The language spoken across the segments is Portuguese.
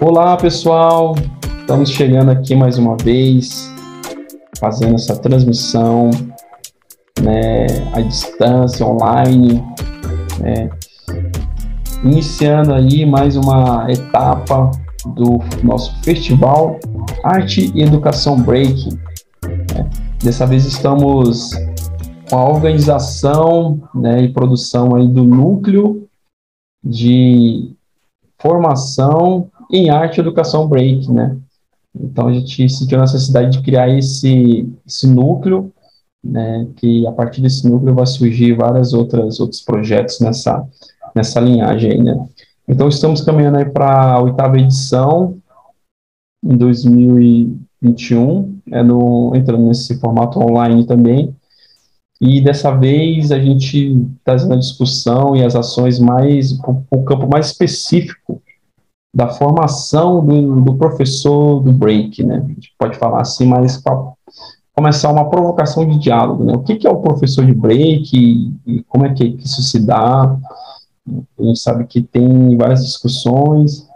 Olá, pessoal! Estamos chegando aqui mais uma vez, fazendo essa transmissão, né, à distância, online, né, iniciando aí mais uma etapa do nosso festival Arte e Educação Break. Né? Dessa vez estamos com a organização, né, e produção aí do núcleo de formação em arte e educação break, né? Então a gente sentiu a necessidade de criar esse núcleo, né? Que a partir desse núcleo vai surgir outros projetos nessa linhagem aí, né? Então estamos caminhando aí para a 8ª edição em 2021, entrando nesse formato online também. E dessa vez a gente trazendo a discussão e as ações mais o campo mais específico da formação do professor do break, né? A gente pode falar assim, mas para começar uma provocação de diálogo, né? O que é o professor de break e como é que isso se dá? A gente sabe que tem várias discussões,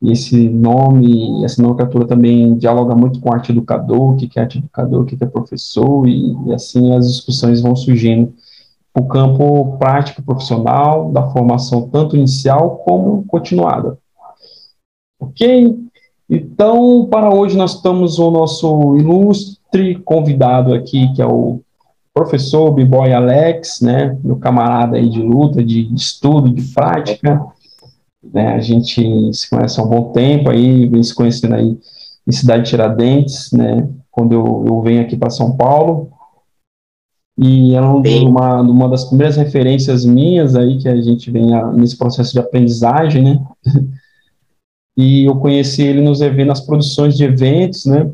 e essa nomenclatura também dialoga muito com arte educador, o que é arte educador, o que é professor, e assim as discussões vão surgindo. O campo prático profissional, da formação tanto inicial como continuada. Ok? Então, para hoje nós temos o nosso ilustre convidado aqui, que é o professor B-Boy Alex, né, meu camarada aí de luta, de estudo, de prática, né, a gente se conhece há um bom tempo aí, vem se conhecendo aí em Cidade de Tiradentes, né, quando eu venho aqui para São Paulo, e é uma das primeiras referências minhas aí, que a gente vem nesse processo de aprendizagem, né, e eu conheci ele nas produções de eventos, né,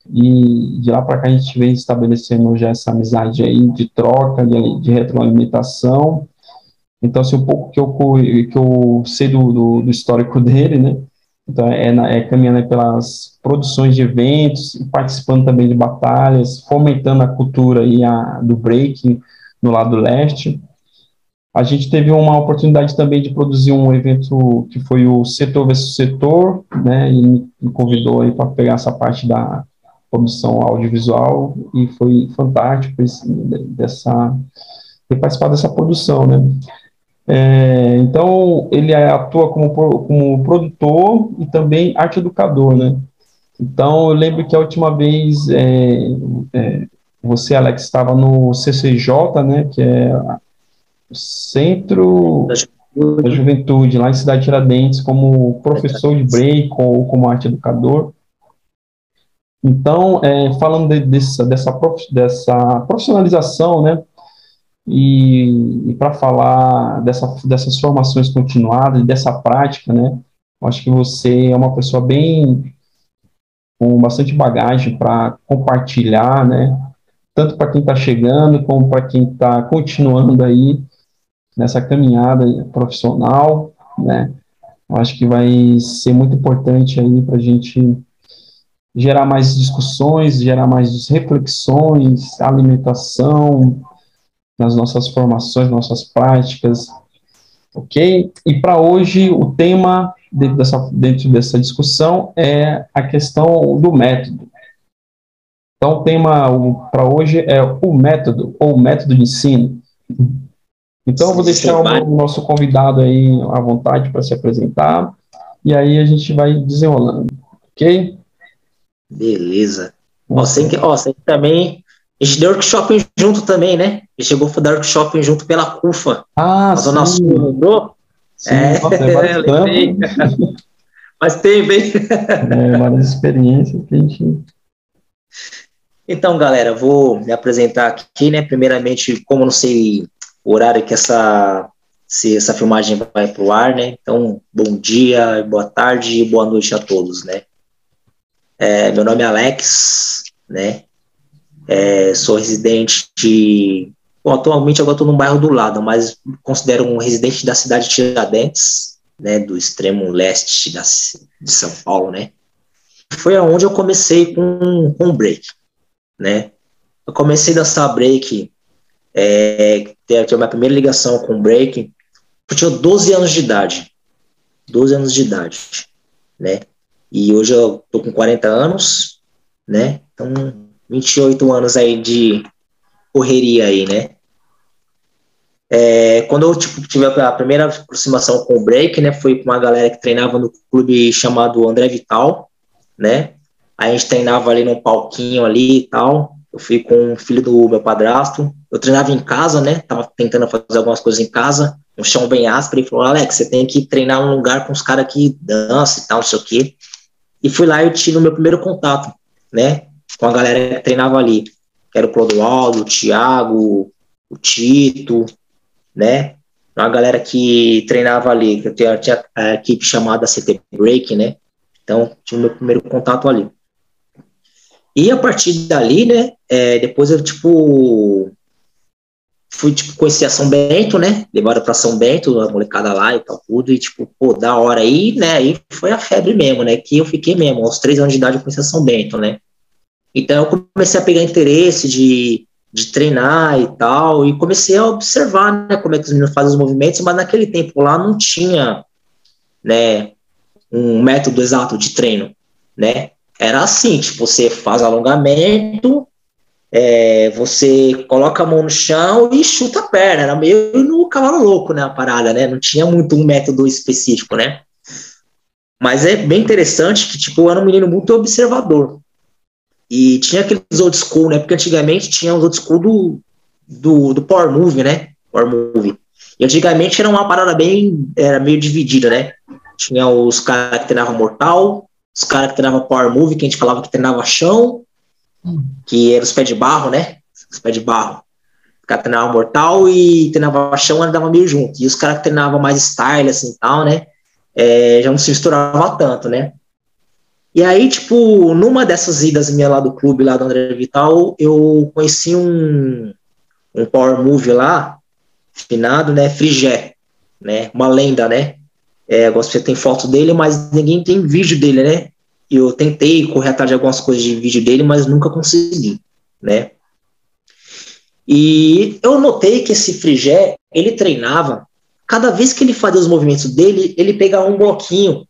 e de lá para cá a gente vem estabelecendo já essa amizade aí de troca, de retroalimentação. Então, assim, um pouco que eu sei do histórico dele, né, então caminhando pelas produções de eventos, participando também de batalhas, fomentando a cultura aí do breaking no lado leste. A gente teve uma oportunidade também de produzir um evento que foi o Setor versus Setor, né, e me convidou aí para pegar essa parte da produção audiovisual, e foi fantástico ter participado dessa produção, né. Então, ele atua como produtor e também arte educador, né. Então, eu lembro que a última vez você, Alex, estava no CCJ, né, que é Centro da Juventude, lá em Cidade Tiradentes, como professor de break ou como arte educador. Então, falando dessa profissionalização, né, e para falar dessas formações continuadas e dessa prática, né, eu acho que você é uma pessoa com bastante bagagem para compartilhar, né, tanto para quem está chegando, como para quem está continuando aí nessa caminhada profissional, né? Eu acho que vai ser muito importante aí para a gente gerar mais discussões, gerar mais reflexões, alimentação nas nossas formações, nossas práticas, ok? E para hoje o tema dentro dessa discussão é a questão do método. Então o tema para hoje é o método, ou o método de ensino. Então, eu vou deixar o nosso convidado aí à vontade para se apresentar, e aí a gente vai desenrolando, ok? Beleza. Você também, a gente deu workshop junto também, né? A gente chegou a dar workshop junto pela CUFA. Ah, sim. Nossa, lembrou? Sim, vários campos. Mas teve, hein? Várias experiências que a gente... Então, galera, vou me apresentar aqui, né? Primeiramente, como eu não sei o horário que se essa filmagem vai para o ar, né? Então, bom dia, boa tarde e boa noite a todos, né? Meu nome é Alex, né? Sou residente Bom, atualmente agora estou no bairro do lado, mas considero um residente da cidade de Tiradentes, né? Do extremo leste de São Paulo, né? Foi aonde eu comecei com break, né? Eu comecei a dançar break, tive a minha primeira ligação com break, eu tinha 12 anos de idade. 12 anos de idade. né? E hoje eu tô com 40 anos, né? Então, 28 anos aí de correria aí, né? Quando eu tive a primeira aproximação com o break, né, foi com uma galera que treinava no clube chamado André Vital, né? A gente treinava ali num palquinho ali e tal. Eu fui com o filho do meu padrasto. Eu treinava em casa, né? Tava tentando fazer algumas coisas em casa, um chão bem áspero. Ele falou: Alex, você tem que treinar num lugar com os caras que dançam e tal, não sei o quê. E fui lá e eu tive o meu primeiro contato, né? Com a galera que treinava ali. Que era o Clodoaldo, o Thiago, o Tito, né? Uma galera que treinava ali, que eu tinha a equipe chamada CT Break, né? Então, tive o meu primeiro contato ali. E a partir dali, né, depois eu, fui, conhecer a São Bento, né, levaram pra São Bento, a molecada lá e tal, tudo, e, pô, da hora aí, né, aí foi a febre mesmo, né, que eu fiquei mesmo, aos 3 anos de idade eu conheci a São Bento, né. Então eu comecei a pegar interesse de treinar e tal, e comecei a observar, né, como é que os meninos fazem os movimentos, mas naquele tempo lá não tinha, né, um método exato de treino, né, era assim, você faz alongamento, você coloca a mão no chão e chuta a perna, era meio no cavalo louco, né, a parada, né, não tinha muito um método específico, né, mas é bem interessante que, eu era um menino muito observador, e tinha aqueles old school, né, porque antigamente tinha os old school do Power Move, né, Power Move, e antigamente era uma parada era meio dividida, né, tinha os caras que treinavam mortal, os caras que treinavam Power Move, que a gente falava que treinava chão, que era os pés de barro, né? Os pés de barro. O cara treinava mortal e treinava chão, andava meio junto. E os caras que treinavam mais style, assim e tal, né? Já não se misturava tanto, né? E aí, numa dessas idas minha lá do clube, lá do André Vital, eu conheci um Power Move lá, finado, né? Frigé, né? Uma lenda, né? Você tem foto dele, mas ninguém tem vídeo dele, né? Eu tentei correr atrás de algumas coisas de vídeo dele, mas nunca consegui, né? E eu notei que esse Frigé, ele treinava, cada vez que ele fazia os movimentos dele, ele pegava um bloquinho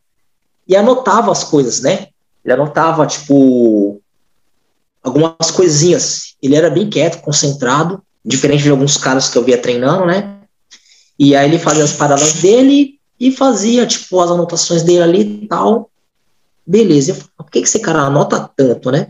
e anotava as coisas, né? Ele anotava, algumas coisinhas. Ele era bem quieto, concentrado, diferente de alguns caras que eu via treinando, né? E aí ele fazia as paradas dele e fazia, as anotações dele ali e tal. Beleza, eu falei, por que esse cara anota tanto, né?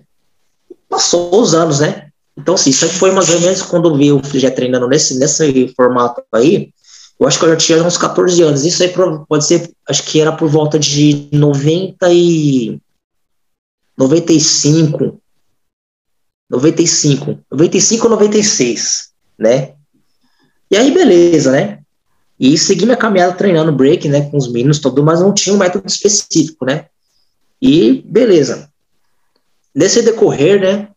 Passou os anos, né? Então, assim, isso aí foi mais ou menos quando eu vi o Frigé treinando nesse formato aí, eu acho que eu já tinha uns 14 anos. Isso aí pode ser, acho que era por volta de 95, 95 ou 96, né? E aí, beleza, né? E segui minha caminhada treinando break, né, com os meninos, tudo, mas não tinha um método específico, né? E beleza. Nesse decorrer, né,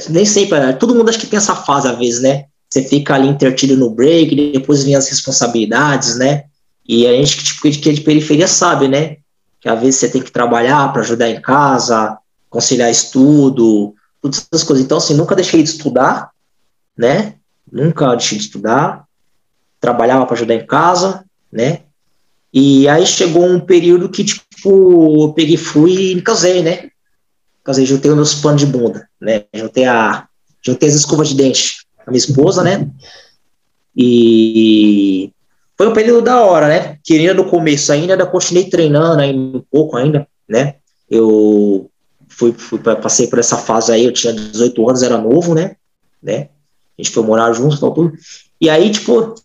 nem sempre, todo mundo acha que tem essa fase às vezes, né? Você fica ali intertido no break, depois vem as responsabilidades, né? E a gente que é de periferia sabe, né? Que às vezes você tem que trabalhar para ajudar em casa, conciliar estudo, todas essas coisas. Então, assim, nunca deixei de estudar, né? Nunca deixei de estudar. Trabalhava para ajudar em casa, né? E aí chegou um período que, eu peguei, fui e me casei, né? Casei, juntei os meus panos de bunda, né? Juntei as escovas de dente a minha esposa, né? E foi um período da hora, né? Queria no começo ainda continuei treinando ainda um pouco ainda, né? Eu passei por essa fase aí, eu tinha 18 anos, era novo, né? A gente foi morar juntos, tal, tudo. E aí,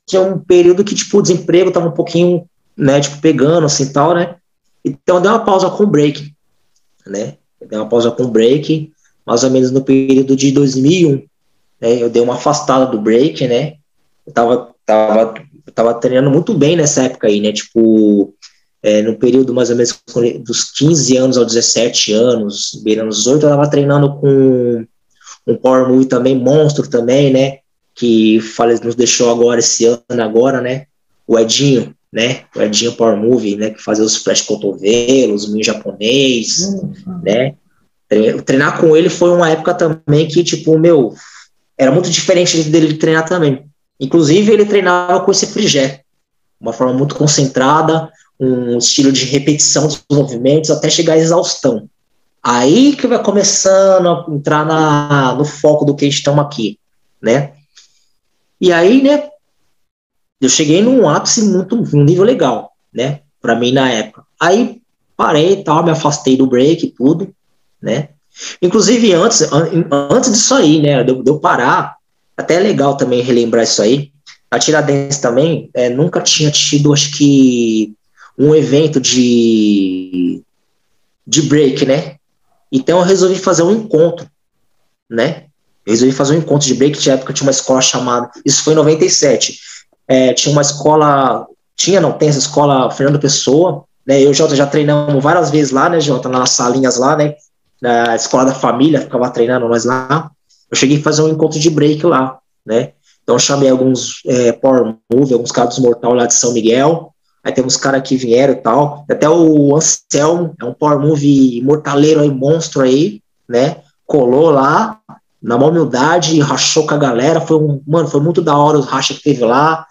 tinha um período que, o desemprego tava um pouquinho, né, pegando, assim, tal, né? Então, eu dei uma pausa com o break, né? Eu dei uma pausa com o break, mais ou menos no período de 2001, né? Eu dei uma afastada do break, né? Eu tava treinando muito bem nessa época aí, né? No período mais ou menos dos 15 anos aos 17 anos, beirando os 18, eu tava treinando com um Power Move também, monstro também, né? Que nos deixou agora esse ano agora, né? O Edinho, né? O Edinho Power Move, né? Que fazia os flash cotovelos, o meio japonês, né? Treinar com ele foi uma época também que, era muito diferente dele treinar também. Inclusive, ele treinava com esse Frigé, uma forma muito concentrada, um estilo de repetição dos movimentos até chegar à exaustão. Aí que vai começando a entrar no foco do que estamos aqui, né? E aí, né, eu cheguei num ápice num nível legal, né, para mim na época. Aí parei e tal, me afastei do break e tudo, né? Inclusive antes disso aí, né, de eu parar, até é legal também relembrar isso aí. A Tiradentes também nunca tinha tido, acho que, um evento de break, né? Então eu resolvi fazer um encontro, né? Eu resolvi fazer um encontro de break, na época tinha uma escola chamada, isso foi em 97, tinha uma escola, tem essa escola Fernando Pessoa, né? Eu e o Jota já treinamos várias vezes lá, né, Jota, nas salinhas lá, né? Na escola da família, ficava treinando nós lá. Eu cheguei a fazer um encontro de break lá, né? Então eu chamei alguns Power Move, alguns caras do Mortal lá de São Miguel. Aí tem uns caras que vieram e tal. Até o Anselmo, é um Power Move mortaleiro aí, monstro aí, né? Colou lá, na maior humildade, rachou com a galera. Mano, foi muito da hora os racha que teve lá,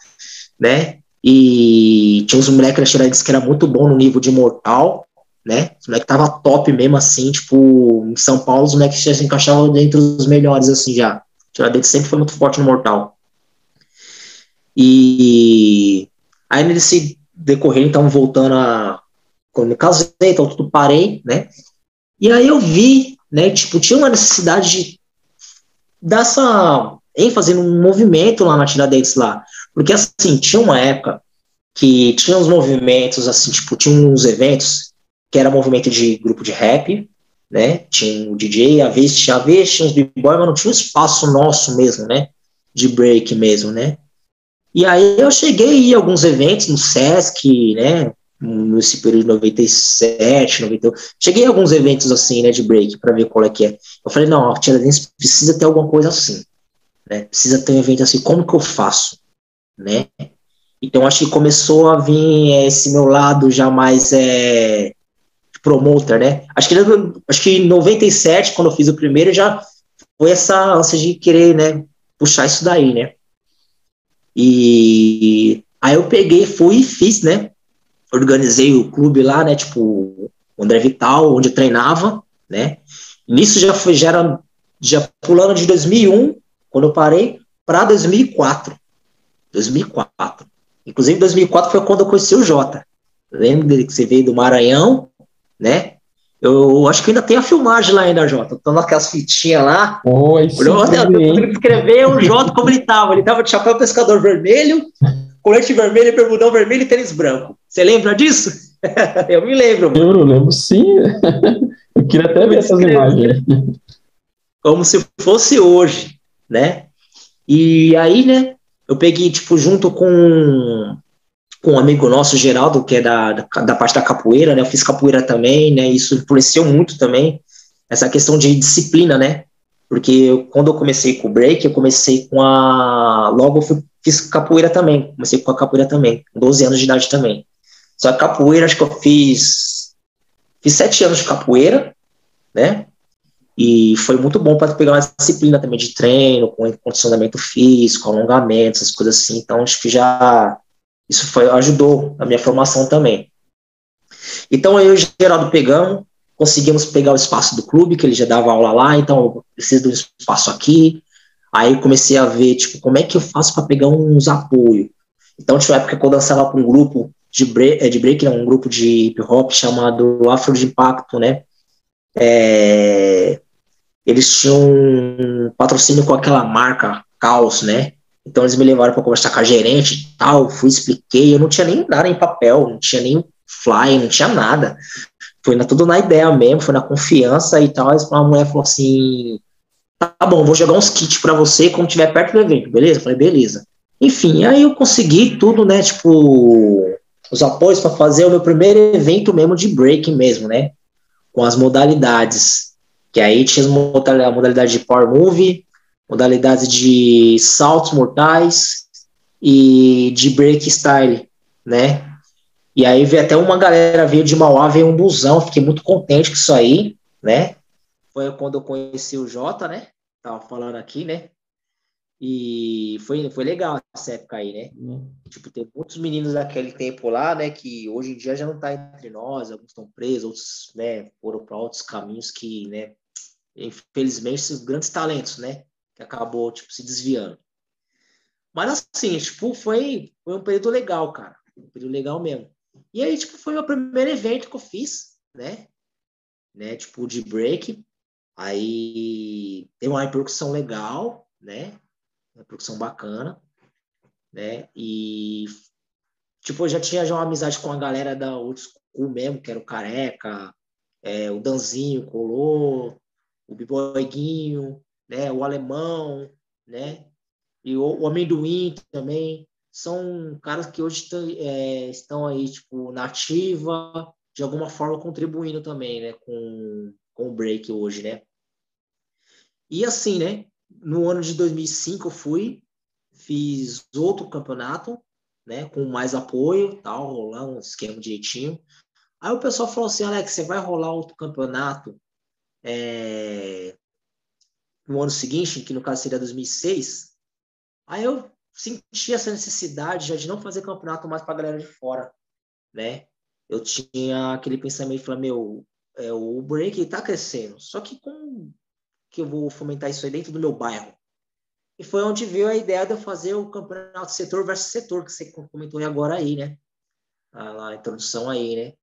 né? E tinha uns moleques que era muito bom no nível de mortal, né? Os moleques tava top mesmo, assim, tipo, em São Paulo, os moleques já se encaixavam entre os melhores, assim, já. Tiradentes sempre foi muito forte no mortal. E aí nesse decorrer, então, voltando quando me casei, então tudo parei, né? E aí eu vi, né, tipo, tinha uma necessidade de dar essa ênfase num movimento lá na Tiradentes lá. Porque, assim, tinha uma época que tinha uns movimentos, assim, tipo, tinha uns eventos que era movimento de grupo de rap, né? Tinha um DJ, a vez tinha uns b-boy, mas não tinha um espaço nosso mesmo, né? De break mesmo, né? E aí eu cheguei a ir a alguns eventos no Sesc, né? Nesse período de 97, 98. Cheguei a alguns eventos assim, né, de break, para ver qual é que é. Eu falei, não, a Tiradentes precisa ter alguma coisa assim, né? Precisa ter um evento assim, como que eu faço, né? Então acho que começou a vir esse meu lado já mais promoter, né? Acho que em 97, quando eu fiz o primeiro, já foi essa ânsia de querer, né, puxar isso daí, né? E aí eu peguei, fui e fiz, né? Organizei o clube lá, né? Tipo, o André Vital, onde eu treinava, né? Nisso já pulando de 2001, quando eu parei, para 2004. 2004. Inclusive, 2004 foi quando eu conheci o Jota. Lembra dele que você veio do Maranhão, né? Eu acho que ainda tem a filmagem lá ainda, Jota. Tô naquelas fitinhas lá. Oi, Eu consegui descrever o Jota como ele tava. Ele tava de chapéu pescador vermelho, colete vermelho, bermudão vermelho e tênis branco. Você lembra disso? Eu me lembro, mano. Eu lembro, sim. Eu queria até ver essas imagens. Como se fosse hoje, né? E aí, né, eu peguei, tipo, junto com um amigo nosso, Geraldo, que é da parte da capoeira, né? Eu fiz capoeira também, né? Isso influenciou muito também essa questão de disciplina, né? Porque quando eu comecei com o break, eu comecei logo eu fiz capoeira também. Comecei com a capoeira também, com 12 anos de idade também. Só que capoeira, acho que eu fiz 7 anos de capoeira, né? E foi muito bom para pegar uma disciplina também de treino, com condicionamento físico, alongamento, essas coisas assim. Então, acho que isso ajudou na minha formação também. Então, eu e o Geraldo conseguimos pegar o espaço do clube, que ele já dava aula lá, então eu preciso de um espaço aqui. Aí comecei a ver, tipo, como é que eu faço para pegar uns apoios. Então, tinha uma época que eu dançava com um grupo de break, né, um grupo de hip hop chamado Afro de Impacto, né? Eles tinham um patrocínio com aquela marca Caos, né? Então eles me levaram para conversar com a gerente e tal, expliquei, eu não tinha nem nada em papel, não tinha nem fly, não tinha nada. Foi tudo na ideia mesmo, foi na confiança e tal. Aí a mulher falou assim, tá bom, vou jogar uns kits para você quando estiver perto do evento, beleza? Eu falei, beleza. Enfim, aí eu consegui tudo, né, tipo, os apoios para fazer o meu primeiro evento mesmo de break mesmo, né? Com as modalidades, que aí tinha a modalidade de Power Move, modalidades de saltos mortais e de break style, né? E aí veio até uma galera, veio de Mauá, veio um busão, fiquei muito contente com isso aí, né? Foi quando eu conheci o Jota, né? Tava falando aqui, né? E foi legal essa época aí, né? Tipo, tem muitos meninos daquele tempo lá, né, que hoje em dia já não tá entre nós, alguns estão presos, outros, né, foram para outros caminhos que, né, infelizmente, são grandes talentos, né, que acabou, tipo, se desviando. Mas, assim, tipo, foi um período legal, cara. Um período legal mesmo. E aí, tipo, foi o primeiro evento que eu fiz, né, tipo, de break. Aí, tem uma repercussão legal, né, uma repercussão bacana, né, e tipo, eu já tinha já uma amizade com a galera da old school mesmo, que era o Careca, o Danzinho colou, o Biboiguinho, né, o Alemão, né, e o Amendoim também. São caras que hoje estão aí, tipo, na ativa, de alguma forma contribuindo também, né, com o break hoje, né. E assim, né, no ano de 2005 eu fiz outro campeonato, né, com mais apoio, tal, rolando um esquema direitinho. Aí o pessoal falou assim, Alex, você vai rolar outro campeonato no ano seguinte, que no caso seria 2006. Aí eu senti essa necessidade já de não fazer campeonato mais para a galera de fora, né? Eu tinha aquele pensamento, falei, meu, o break está crescendo, só que como que eu vou fomentar isso aí dentro do meu bairro? E foi onde veio a ideia de eu fazer o campeonato setor versus setor, que você comentou agora aí, né? A introdução aí, né?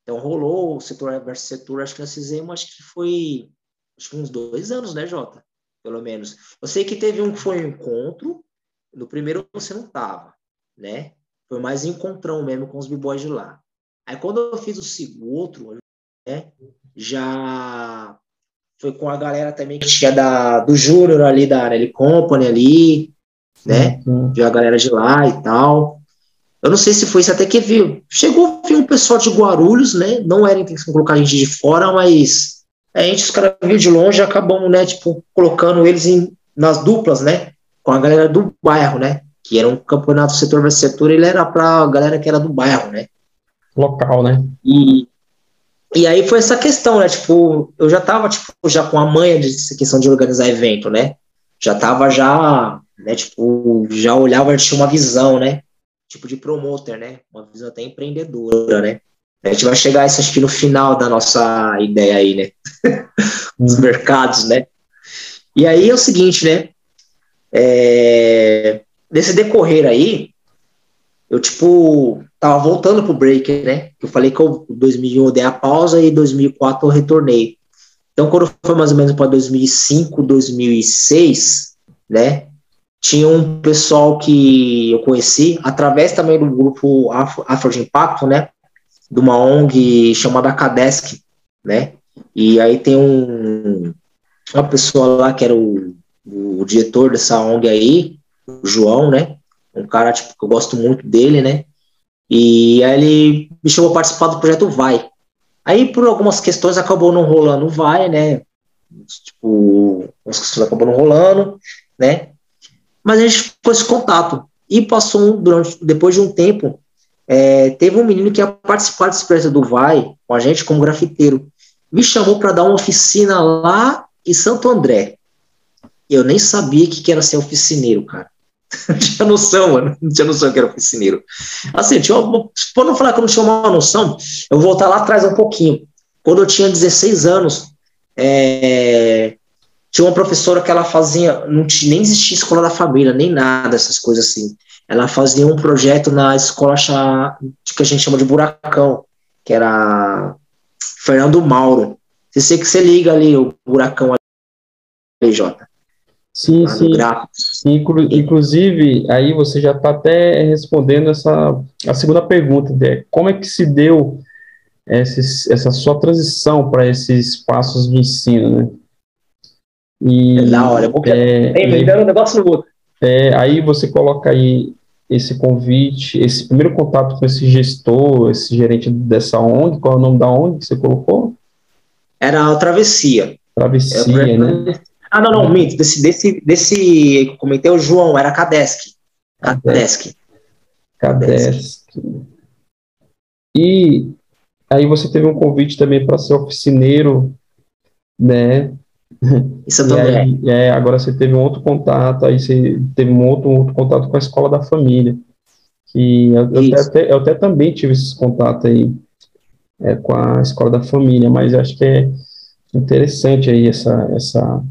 Então rolou o setor versus setor, acho que nós fizemos, acho que uns 2 anos, né, Jota? Pelo menos. Eu sei que teve um que foi um encontro, no primeiro você não tava, né? Foi mais encontrão mesmo com os b-boys de lá. Aí quando eu fiz o outro, né, já foi com a galera também que tinha do Júnior ali, da Arely Company ali, né? Viu a galera de lá e tal. Eu não sei se foi isso até que viu. Chegou a vir um pessoal de Guarulhos, né? Não era a intenção colocar a gente de fora, mas a gente, os caras viram de longe, acabamos, né? Tipo, colocando eles nas duplas, né? Com a galera do bairro, né? Que era um campeonato setor versus setor, ele era pra galera que era do bairro, né? Local, né? E aí foi essa questão, né? Tipo, eu já tava, tipo, já com a manha de questão de organizar evento, né? Já tava né? Tipo, já olhava, já tinha uma visão, né? Tipo de promoter, né? Uma visão até empreendedora, né? A gente vai chegar a isso, acho que no final da nossa ideia aí, né? Os mercados, né? E aí é o seguinte, né? Nesse decorrer aí, eu, tipo, tava voltando pro break, né? Eu falei que em 2001 eu dei a pausa e em 2004 eu retornei. Então, quando foi mais ou menos para 2005, 2006, né? Tinha um pessoal que eu conheci, através também do grupo Afro de Impacto, né? De uma ONG chamada Cadesc, né? E aí tem uma pessoa lá que era o diretor dessa ONG aí, o João, né? Um cara, tipo, que eu gosto muito dele, né? E aí ele me chamou a participar do projeto Vai. Aí, por algumas questões, acabou não rolando o Vai, né? Tipo, as questões acabou não rolando, né? Mas a gente ficou esse contato. E passou, depois de um tempo, teve um menino que ia participar desse projeto do Vai, com a gente, como grafiteiro. Me chamou para dar uma oficina lá em Santo André. Eu nem sabia que era ser oficineiro, cara. Não tinha noção, mano. Não tinha noção que era oficineiro. Assim, por não falar que eu não tinha uma noção, eu vou voltar lá atrás um pouquinho. Quando eu tinha 16 anos, tinha uma professora que ela fazia, nem existia escola da família, nem nada, essas coisas assim. Ela fazia um projeto na escola que a gente chama de Buracão, que era Fernando Mauro. Você que você liga ali o Buracão ali, Jota. Sim, sim. Inclusive, aí você já está até respondendo a segunda pergunta, como é que se deu essa sua transição para esses passos de ensino, né? E, da hora, porque um negócio no outro. Aí você coloca aí esse convite, esse primeiro contato com esse gestor, esse gerente dessa ONG, qual é o nome da ONG que você colocou? Era a Travessia. Travessia, né? Ah, não, minto. Desse que eu comentei, o João, era Cadesc. E aí você teve um convite também para ser oficineiro, né? em Santo E André. aí, agora você teve um outro contato, aí você teve um outro contato com a escola da família, que Isso. eu até também tive esses contatos aí, com a escola da família, mas eu acho que é interessante aí essa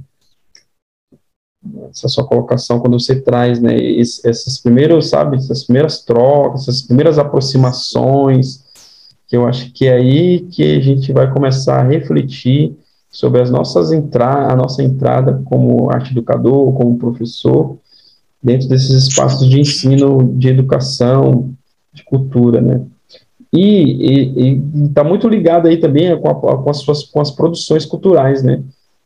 sua colocação quando você traz, né, esses primeiros, sabe, essas primeiras trocas, essas primeiras aproximações, que eu acho que é aí que a gente vai começar a refletir sobre a nossa entrada como arte educador, como professor, dentro desses espaços de ensino, de educação, de cultura, né? E está muito ligado aí também com as produções culturais, né?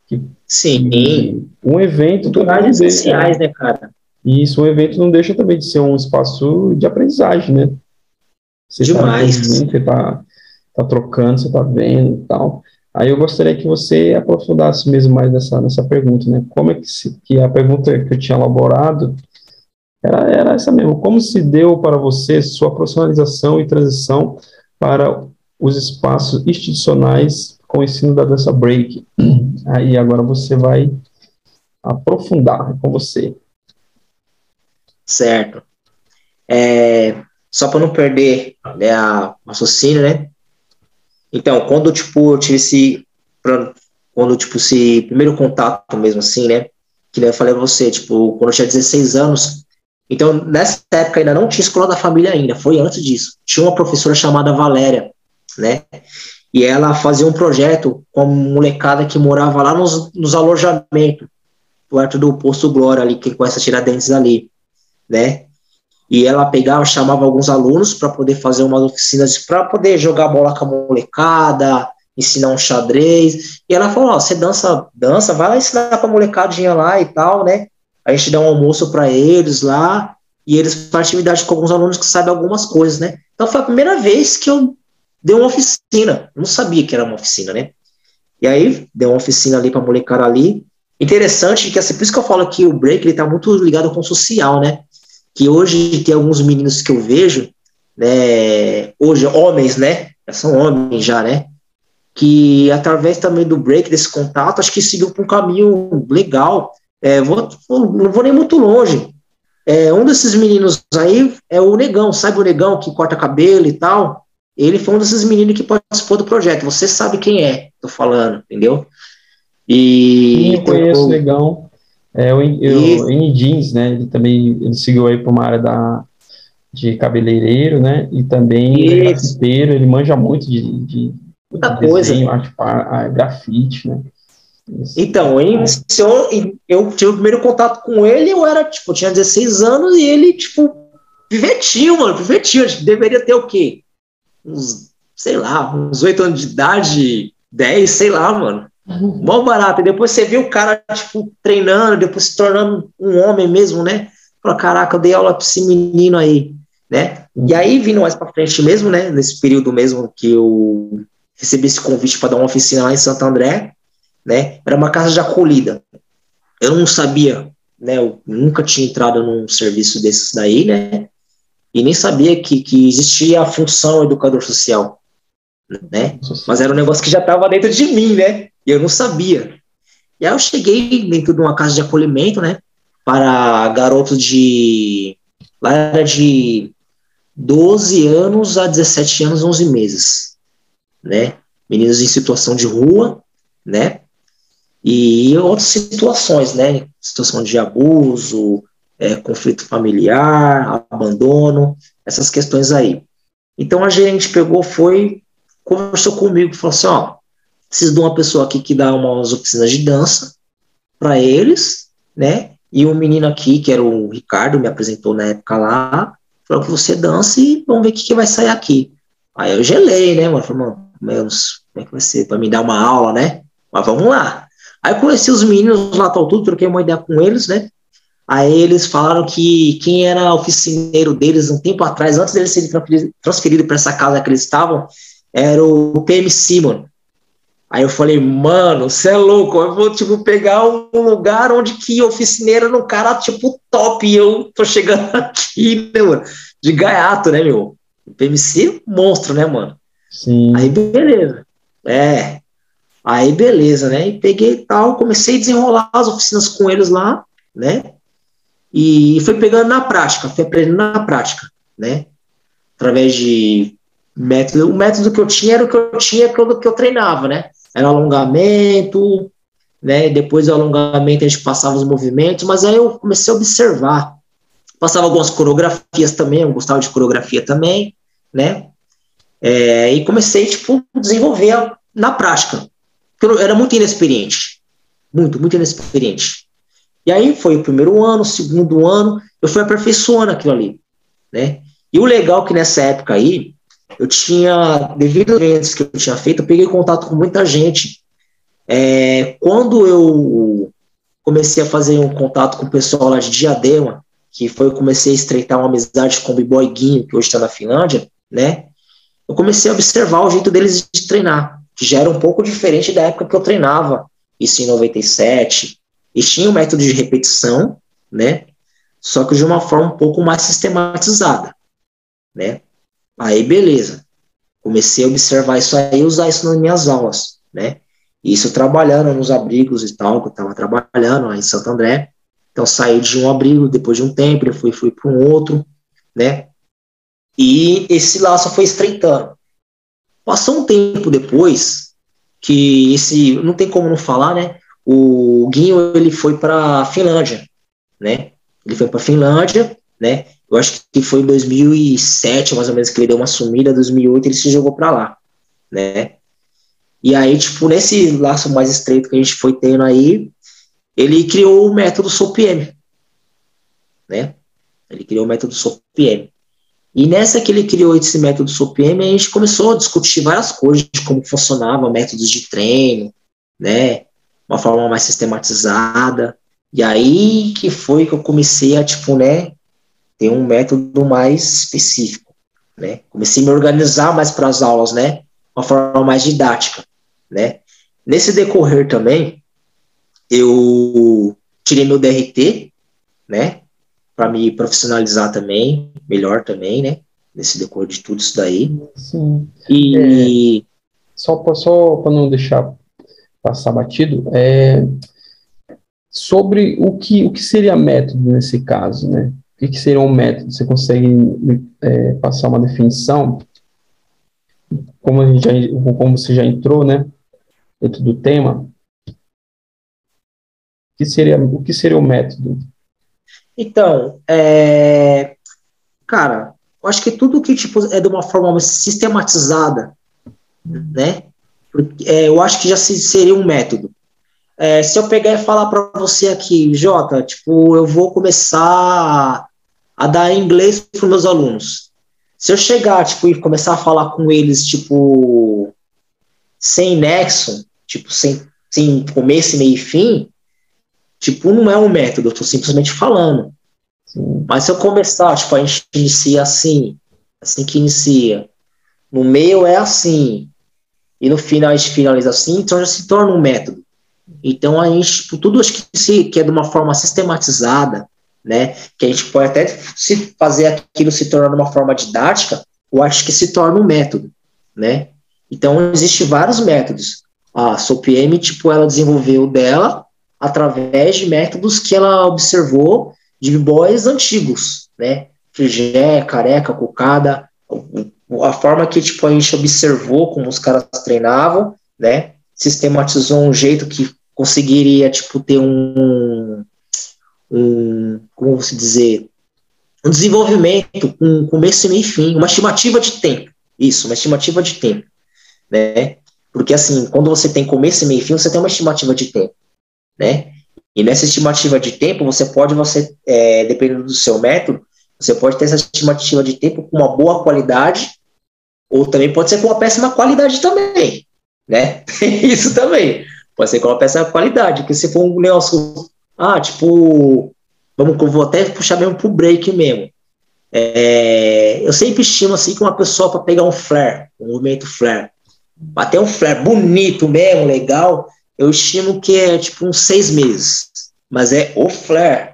Que, Sim, que um evento também culturais não e sociais, né, cara? e isso, um evento não deixa também de ser um espaço de aprendizagem, né? Você está ali Demais. convivendo, você tá trocando, você está vendo e tal. Aí eu gostaria que você aprofundasse mesmo mais nessa pergunta, né? Como é que a pergunta que eu tinha elaborado era essa mesmo. Como se deu para você sua profissionalização e transição para os espaços institucionais com o ensino da dança break? Aí agora você vai aprofundar com você. Certo. Só para não perder, né, a raciocínio, né? Então, quando, tipo, eu tive quando, tipo, esse primeiro contato mesmo, assim, né? Que nem eu falei pra você, tipo, quando eu tinha 16 anos. Então, nessa época ainda não tinha escola da família ainda, foi antes disso. Tinha uma professora chamada Valéria, né? E ela fazia um projeto com uma molecada que morava lá nos alojamentos, perto do Posto Glória ali, quem conhece a Tiradentes ali, né? E ela pegava, chamava alguns alunos para poder fazer umas oficinas, para poder jogar bola com a molecada, ensinar um xadrez. E ela falou: ó, você dança, vai ensinar para a molecadinha lá e tal, né? A gente dá um almoço para eles lá, e eles fazem atividade com alguns alunos que sabem algumas coisas, né? Então foi a primeira vez que eu dei uma oficina. Eu não sabia que era uma oficina, né? E aí, deu uma oficina ali para a molecada ali. Interessante que, assim, por isso que eu falo que o break ele tá muito ligado com o social, né? Que hoje tem alguns meninos que eu vejo, né, hoje homens, né, já são homens já, né, que através também do break, desse contato, acho que seguiu por um caminho legal. Não vou nem muito longe. Um desses meninos aí é o Negão, sabe o Negão que corta cabelo e tal? Ele foi um desses meninos que participou do projeto. Você sabe quem é, tô falando, entendeu? Sim, E eu tem conheço, o, legal. e, O N Jeans, né? Ele seguiu aí para uma área de cabeleireiro, né? E também ele é e grafiteiro, ele manja muito de muita coisa. desenho, grafite, né? Então, ele iniciou, eu tive o primeiro contato com ele, eu era, tipo, eu tinha 16 anos e ele, tipo, pivetinho, mano, pivetinho, acho que deveria ter o quê? Uns, sei lá, uns 8 anos de idade, 10, sei lá, mano. Mó barato. E depois você viu o cara, tipo, treinando, depois se tornando um homem mesmo, né? Falei, caraca, eu dei aula pra esse menino aí, né? E aí, vindo mais pra frente mesmo, né? Nesse período mesmo que eu recebi esse convite para dar uma oficina lá em Santo André, né? Era uma casa de acolhida. Eu não sabia, né? Eu nunca tinha entrado num serviço desses daí, né? E nem sabia que existia a função educador social, né? Mas era um negócio que já estava dentro de mim, né? E eu não sabia. E aí eu cheguei dentro de uma casa de acolhimento, né? Para garotos de. Lá era de 12 anos a 17 anos, 11 meses, né? Meninos em situação de rua, né? E outras situações, né? Situação de abuso, conflito familiar, abandono, essas questões aí. Então a gerente pegou, conversou comigo, falou assim: ó, preciso de uma pessoa aqui que dá umas oficinas de dança para eles, né? E um menino aqui, que era o Ricardo, me apresentou na época lá, falou que você dança e vamos ver o que vai sair aqui. Aí eu gelei, né, mano? Falei, mano, como é que vai ser? Para me dar uma aula, né? Mas vamos lá. Aí eu conheci os meninos lá, tal, tudo, troquei uma ideia com eles, né? Aí eles falaram que quem era oficineiro deles um tempo atrás, antes deles serem transferidos para essa casa que eles estavam, era o PMC, mano. Aí eu falei, mano, você é louco, eu vou, tipo, pegar um lugar onde que oficineiro era um cara, tipo, top, e eu tô chegando aqui, né, mano, de gaiato, né, meu? O PMC, monstro, né, mano? Aí, Sim, beleza. É. Aí, beleza, né? E peguei e tal, comecei a desenrolar as oficinas com eles lá, né? E fui pegando na prática, fui aprendendo na prática, né? Através de método. O método que eu tinha era o que eu tinha, que eu treinava, né? Era alongamento, né? Depois do alongamento a gente passava os movimentos, mas aí eu comecei a observar. Passava algumas coreografias também, eu gostava de coreografia também, né? E comecei, tipo, a desenvolver na prática. Eu era muito inexperiente. Muito inexperiente. E aí foi o primeiro ano, o segundo ano, eu fui aperfeiçoando aquilo ali, né? E o legal é que nessa época aí, eu tinha, devido aos eventos que eu tinha feito, eu peguei contato com muita gente. Quando eu comecei a fazer um contato com o pessoal lá de Diadema, que foi, eu comecei a estreitar uma amizade com o B-Boy Guinho, que hoje está na Finlândia, né? Eu comecei a observar o jeito deles de treinar, que já era um pouco diferente da época que eu treinava, isso em 97, e tinha um método de repetição, né? Só que de uma forma um pouco mais sistematizada, né? Aí, beleza. Comecei a observar isso aí e usar isso nas minhas aulas, né? Isso trabalhando nos abrigos e tal, que eu estava trabalhando lá em Santo André. Então, saí de um abrigo depois de um tempo, eu fui para um outro, né? E esse laço foi estreitando. Passou um tempo depois, que esse, não tem como não falar, né? O Guinho, ele foi para a Finlândia, né? Ele foi para a Finlândia, né? Eu acho que foi em 2007, mais ou menos, que ele deu uma sumida, 2008 ele se jogou para lá, né? E aí, tipo, nesse laço mais estreito que a gente foi tendo aí, ele criou o método SOPM, né? Ele criou o método SOPM. E nessa que ele criou esse método SOPM, a gente começou a discutir várias coisas de como funcionava, métodos de treino, né? Uma forma mais sistematizada. E aí que foi que eu comecei a, tipo, né, ter um método mais específico, né? Comecei a me organizar mais para as aulas, né? Uma forma mais didática, né? Nesse decorrer também, eu tirei meu DRT, né? Para me profissionalizar também, melhor também, né? Nesse decorrer de tudo isso daí. Sim. E Só para não deixar passar batido, sobre o que seria método nesse caso, né? O que seria um método? Você consegue passar uma definição? Como você já entrou, né, dentro do tema, o que seria o método? então, cara, eu acho que tudo que tipo é de uma forma sistematizada, né? Eu acho que já seria um método. Se eu pegar e falar para você aqui, Jota, tipo, eu vou começar a dar inglês para meus alunos. Se eu chegar, tipo, e começar a falar com eles, tipo, sem nexo, tipo, sem começo, meio e fim, tipo, não é um método, eu estou simplesmente falando. Sim. Mas se eu começar, tipo, a gente inicia assim que inicia. No meio é assim, e no final a gente finaliza assim, então já se torna um método. Então a gente, tipo, tudo acho que é de uma forma sistematizada, né, que a gente pode até se fazer aquilo se tornar de uma forma didática, eu acho que se torna um método, né. Então existem vários métodos. A SOPM, tipo, ela desenvolveu dela através de métodos que ela observou de b-boys antigos, né, Frigé, Careca, Cocada, a forma que, tipo, a gente observou como os caras treinavam, né, sistematizou um jeito que conseguiria, tipo, ter como se dizer, um desenvolvimento com começo, meio e fim, uma estimativa de tempo. Isso, uma estimativa de tempo, né? Porque, assim, quando você tem começo, meio e fim, você tem uma estimativa de tempo, né? E nessa estimativa de tempo, dependendo do seu método, você pode ter essa estimativa de tempo com uma boa qualidade, ou também pode ser com uma péssima qualidade também, né? Isso também. Pode ser com uma péssima qualidade, porque se for um negócio, tipo, vou até puxar mesmo pro break mesmo. Eu sempre estimo assim que uma pessoa para pegar um flare, um movimento flare, até um flare bonito mesmo, legal, eu estimo que é tipo uns 6 meses. Mas é o flare.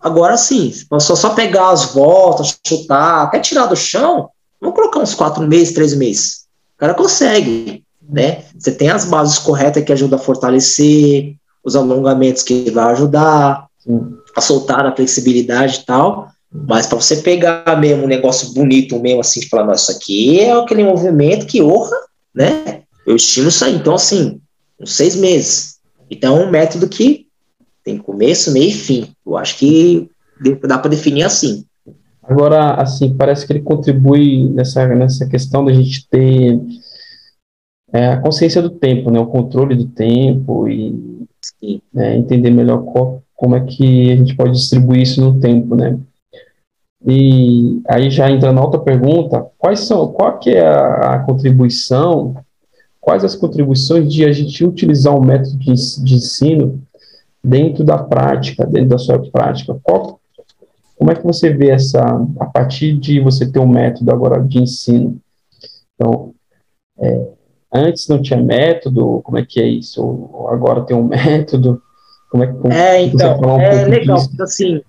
Agora sim, só pegar as voltas, chutar, até tirar do chão, vamos colocar uns 4 meses, 3 meses. O cara consegue. né? Você tem as bases corretas que ajudam a fortalecer, os alongamentos que vai ajudar, sim. a soltar a flexibilidade e tal, mas para você pegar mesmo um negócio bonito mesmo assim, de falar, nossa, isso aqui é aquele movimento que honra, né? Eu estimo isso aí. Então, assim, uns 6 meses. Então, é um método que tem começo, meio e fim. Eu acho que dá para definir assim. Agora, assim, parece que ele contribui nessa questão da gente ter a consciência do tempo, né? O controle do tempo e Sim. entender melhor como é que a gente pode distribuir isso no tempo, né? E aí já entra na outra pergunta, qual que é a contribuição, quais as contribuições de a gente utilizar o método de ensino dentro da prática, dentro da sua prática? Como é que você vê a partir de você ter um método agora de ensino? Então, antes não tinha método, como é que é isso? Ou agora tem um método, como você consegue Então, falar um é pouco legal, disso? porque assim,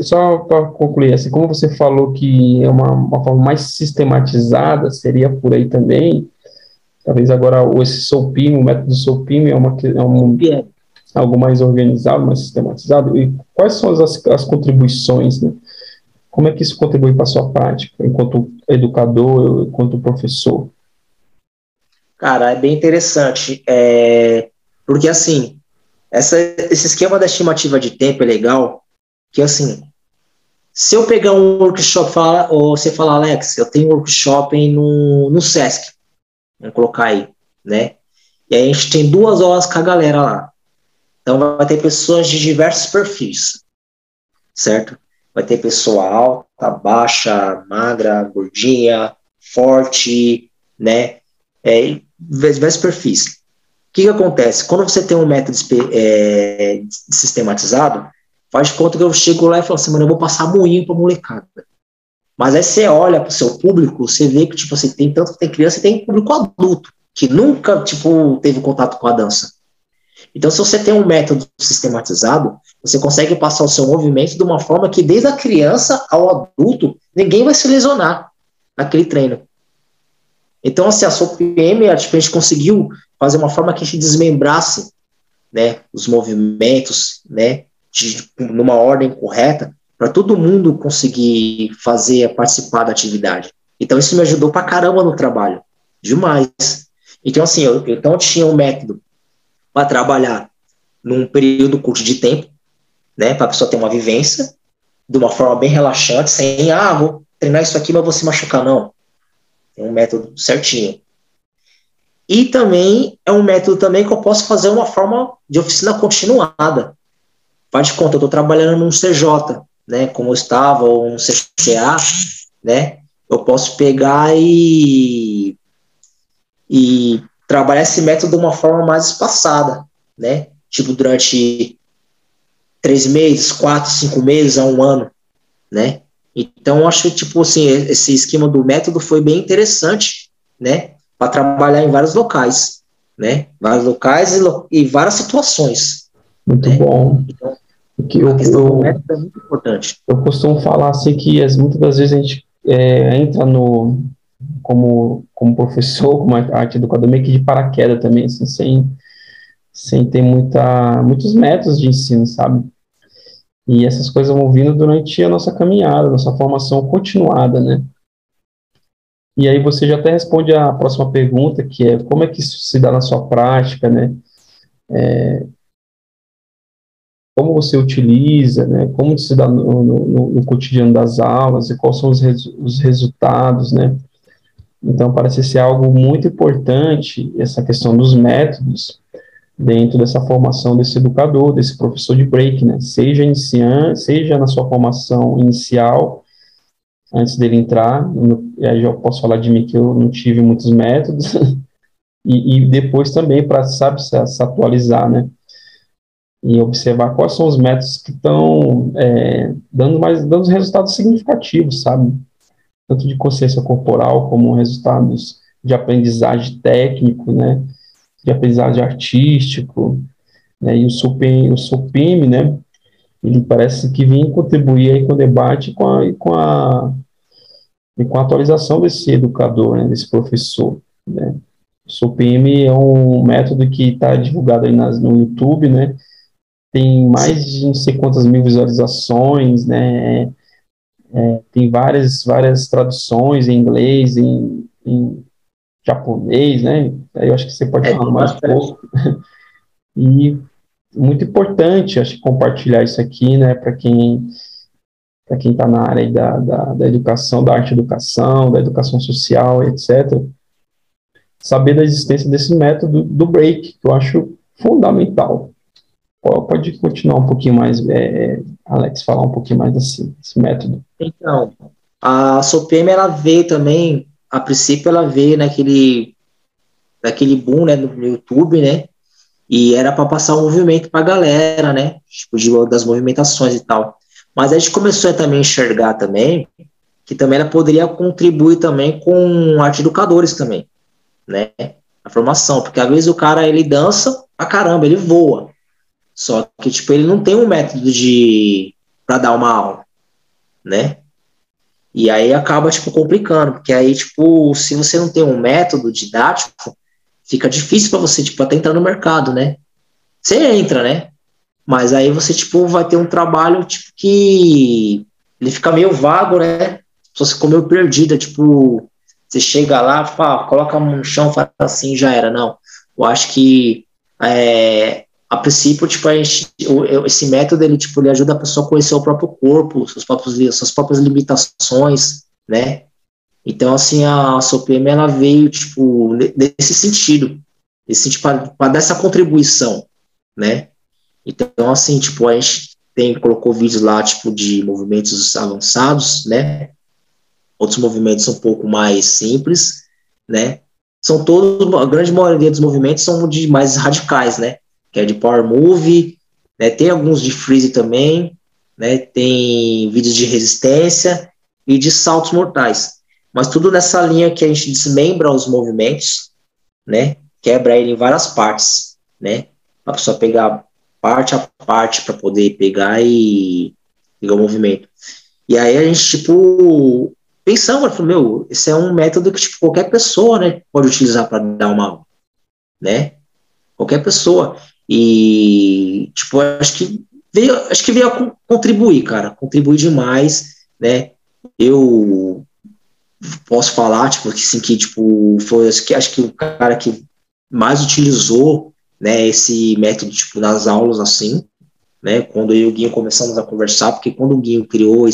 Só para concluir, assim, como você falou que é uma forma mais sistematizada, seria por aí também, talvez agora esse SOPIM, o método SOPIM algo mais organizado, mais sistematizado, e quais são as contribuições, né? Como é que isso contribui para a sua prática, enquanto educador, enquanto professor? cara, é bem interessante, porque assim, esse esquema da estimativa de tempo é legal, que assim, se eu pegar um workshop, ou você falar, Alex, eu tenho um workshop no Sesc, vamos colocar aí, né? E aí a gente tem 2 horas com a galera lá. Então vai ter pessoas de diversos perfis, certo? Vai ter pessoa alta, baixa, magra, gordinha, forte, né? Diversos perfis. O que acontece? Quando você tem um método sistematizado, faz de conta que eu chego lá e falo assim, mano, eu vou passar moinho pra molecada. Mas aí você olha para o seu público, você vê que, tipo assim, tem tanto que tem criança e tem público adulto, que nunca, tipo, teve contato com a dança. Então, se você tem um método sistematizado, você consegue passar o seu movimento de uma forma que, desde a criança ao adulto, ninguém vai se lesionar naquele treino. Então, assim, a SOPM, a gente conseguiu fazer uma forma que a gente desmembrasse, né, os movimentos, né, numa ordem correta, para todo mundo conseguir participar da atividade. Então, isso me ajudou pra caramba no trabalho. Demais. Então, assim, eu tinha um método para trabalhar num período curto de tempo, né, para a pessoa ter uma vivência, de uma forma bem relaxante, sem, vou treinar isso aqui, mas vou se machucar, não. Tem um método certinho. E também é um método também que eu posso fazer uma forma de oficina continuada. Faz de conta, eu estou trabalhando num CJ, né, como eu estava, ou um CCA, né, eu posso pegar e trabalhar esse método de uma forma mais espaçada, né, tipo durante 3 meses, 4, 5 meses a um ano, né? Então, eu acho, tipo assim, esse esquema do método foi bem interessante, né? Para trabalhar em vários locais, né? Vários locais e várias situações, Muito né? bom. Então, Que a questão do método é muito importante. eu costumo falar assim que muitas das vezes a gente entra como professor, como arte educador, meio que de paraquedas também, assim, sem ter muitos métodos de ensino, sabe? E essas coisas vão vindo durante a nossa caminhada, nossa formação continuada, né? E aí você já até responde a próxima pergunta, que é como é que isso se dá na sua prática, né? Como você utiliza, né? Como se dá no cotidiano das aulas e quais são os resultados, né? Então, parece ser algo muito importante essa questão dos métodos dentro dessa formação desse educador, desse professor de break, né? Seja iniciante, seja na sua formação inicial, antes dele entrar, e aí já posso falar de mim que eu não tive muitos métodos, e depois também para, sabe, se atualizar, né? E observar quais são os métodos que estão dando resultados significativos, sabe? Tanto de consciência corporal como resultados de aprendizagem técnico, né? De aprendizagem artístico, né? E o SUPIM, né? Ele parece que vem contribuir aí com o debate e com a atualização desse educador, né? Desse professor, né? O SOPM é um método que está divulgado aí no YouTube, né? Tem mais de não sei quantas mil visualizações, né? Tem várias traduções em inglês, em japonês, né? Aí eu acho que você pode falar Tem mais um bastante. pouco. E muito importante, acho que compartilhar isso aqui, né? Para quem está na área aí da educação, da arte educação, da educação social, etc., saber da existência desse método do break, que eu acho fundamental. Pode continuar um pouquinho mais, Alex, falar um pouquinho mais desse método. Então, a SOPM, ela veio também, a princípio ela veio naquele boom, né, no YouTube, né, e era para passar um movimento para a galera, né, tipo, das movimentações e tal. Mas a gente começou a também enxergar também que também ela poderia contribuir também com arte educadores também, né, a formação, porque às vezes o cara, ele dança pra caramba, ele voa, só que, tipo, ele não tem um método para dar uma aula, né. E aí acaba, tipo, complicando, porque aí, tipo, se você não tem um método didático, fica difícil para você, tipo, até entrar no mercado, né? Você entra, né? Mas aí você, tipo, vai ter um trabalho, tipo, que ele fica meio vago, né? Só você ficou meio perdida, tipo, você chega lá, fala, coloca a mão no chão, faz assim, já era. Não. Eu acho que, a princípio, tipo, esse método, ele, tipo, ele ajuda a pessoa a conhecer o próprio corpo, suas próprias limitações, né? Então, assim, a SOPM, ela veio, tipo, nesse sentido, para dar essa contribuição, né? Então, assim, tipo, a gente colocou vídeos lá, tipo, de movimentos avançados, né? Outros movimentos um pouco mais simples, né? São todos, a grande maioria dos movimentos são de mais radicais, né? Que é de power move, né? Tem alguns de freeze também, né? Tem vídeos de resistência e de saltos mortais. Mas tudo nessa linha que a gente desmembra os movimentos, né? Quebra ele em várias partes, né? A pessoa pegar parte a parte para poder pegar e pegar o movimento. E aí a gente, tipo, pensamos, falou, meu, esse é um método que, tipo, qualquer pessoa, né, pode utilizar para dar uma aula, né? Qualquer pessoa. E, tipo, acho que veio a contribuir, cara, contribuir demais, né? Eu posso falar, tipo, que, assim, que, tipo, acho que o cara que mais utilizou, né, esse método, tipo, nas aulas, assim, né, quando eu e o Guinho começamos a conversar, porque quando o Guinho criou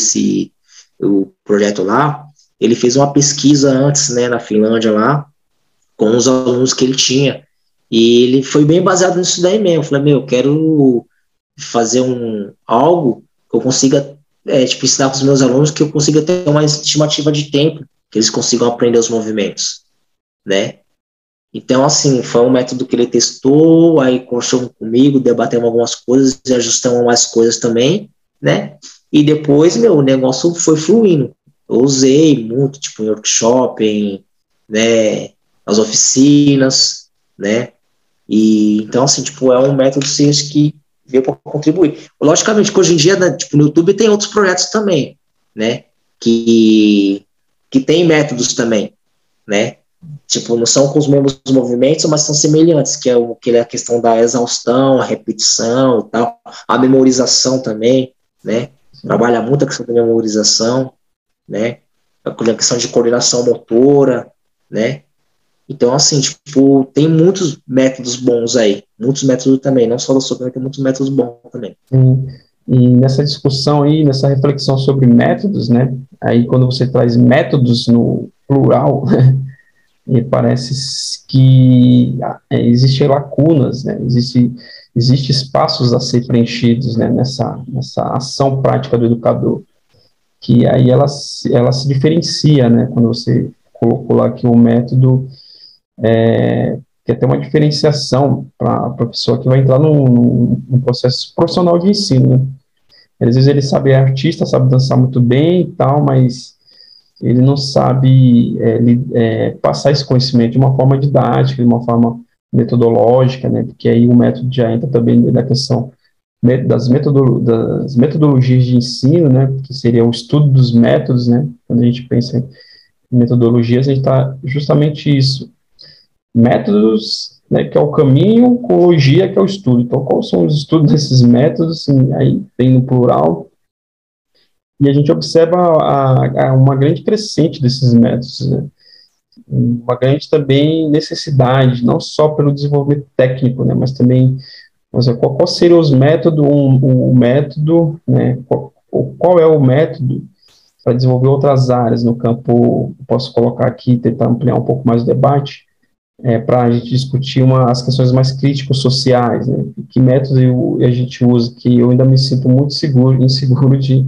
o projeto lá, ele fez uma pesquisa antes, né, na Finlândia lá, com os alunos que ele tinha, e ele foi bem baseado nisso daí mesmo. Eu falei, meu, eu quero fazer algo que eu consiga, tipo, ensinar para os meus alunos, que eu consiga ter uma estimativa de tempo, que eles consigam aprender os movimentos, né? Então, assim, foi um método que ele testou, aí conversou comigo, debatemos algumas coisas e ajustamos mais coisas também, né? E depois, meu, o negócio foi fluindo. Eu usei muito, tipo, em workshop, né, nas oficinas, né? E, então, assim, tipo, é um método, sim, que veio para contribuir. Logicamente que hoje em dia, né, tipo, no YouTube tem outros projetos também, né? Que tem métodos também, né? Tipo, não são com os mesmos movimentos, mas são semelhantes, que é a questão da exaustão, a repetição e tal, a memorização também, né? Trabalha muito a questão da memorização, né? A questão de coordenação motora, né? Então, assim, tipo, tem muitos métodos bons aí, muitos métodos também, não só do Socrates, tem muitos métodos bons também. E nessa discussão aí, nessa reflexão sobre métodos, né? Aí quando você traz métodos no plural, e parece que existem lacunas, né? Existe espaços a ser preenchidos, né? Nessa ação prática do educador, que aí ela se diferencia, né? Quando você colocou lá que o método quer ter uma diferenciação para a pessoa que vai entrar num processo profissional de ensino, né? Às vezes ele sabe, é artista, sabe dançar muito bem e tal, mas ele não sabe passar esse conhecimento de uma forma didática, de uma forma metodológica, né? Porque aí o método já entra também na questão das metodologias de ensino, né? Que seria o estudo dos métodos, né? Quando a gente pensa em metodologias, a gente está justamente isso, métodos, né, que é o caminho, cosmologia, que é o estudo. Então, quais são os estudos desses métodos? Assim, aí tem no plural. E a gente observa uma grande crescente desses métodos, né? Uma grande também necessidade, não só pelo desenvolvimento técnico, né, mas também, qual seria os métodos, o método, né, qual é o método para desenvolver outras áreas no campo. Posso colocar aqui, tentar ampliar um pouco mais o debate, para a gente discutir as questões mais críticos sociais, né, que métodos a gente usa, que eu ainda me sinto muito inseguro de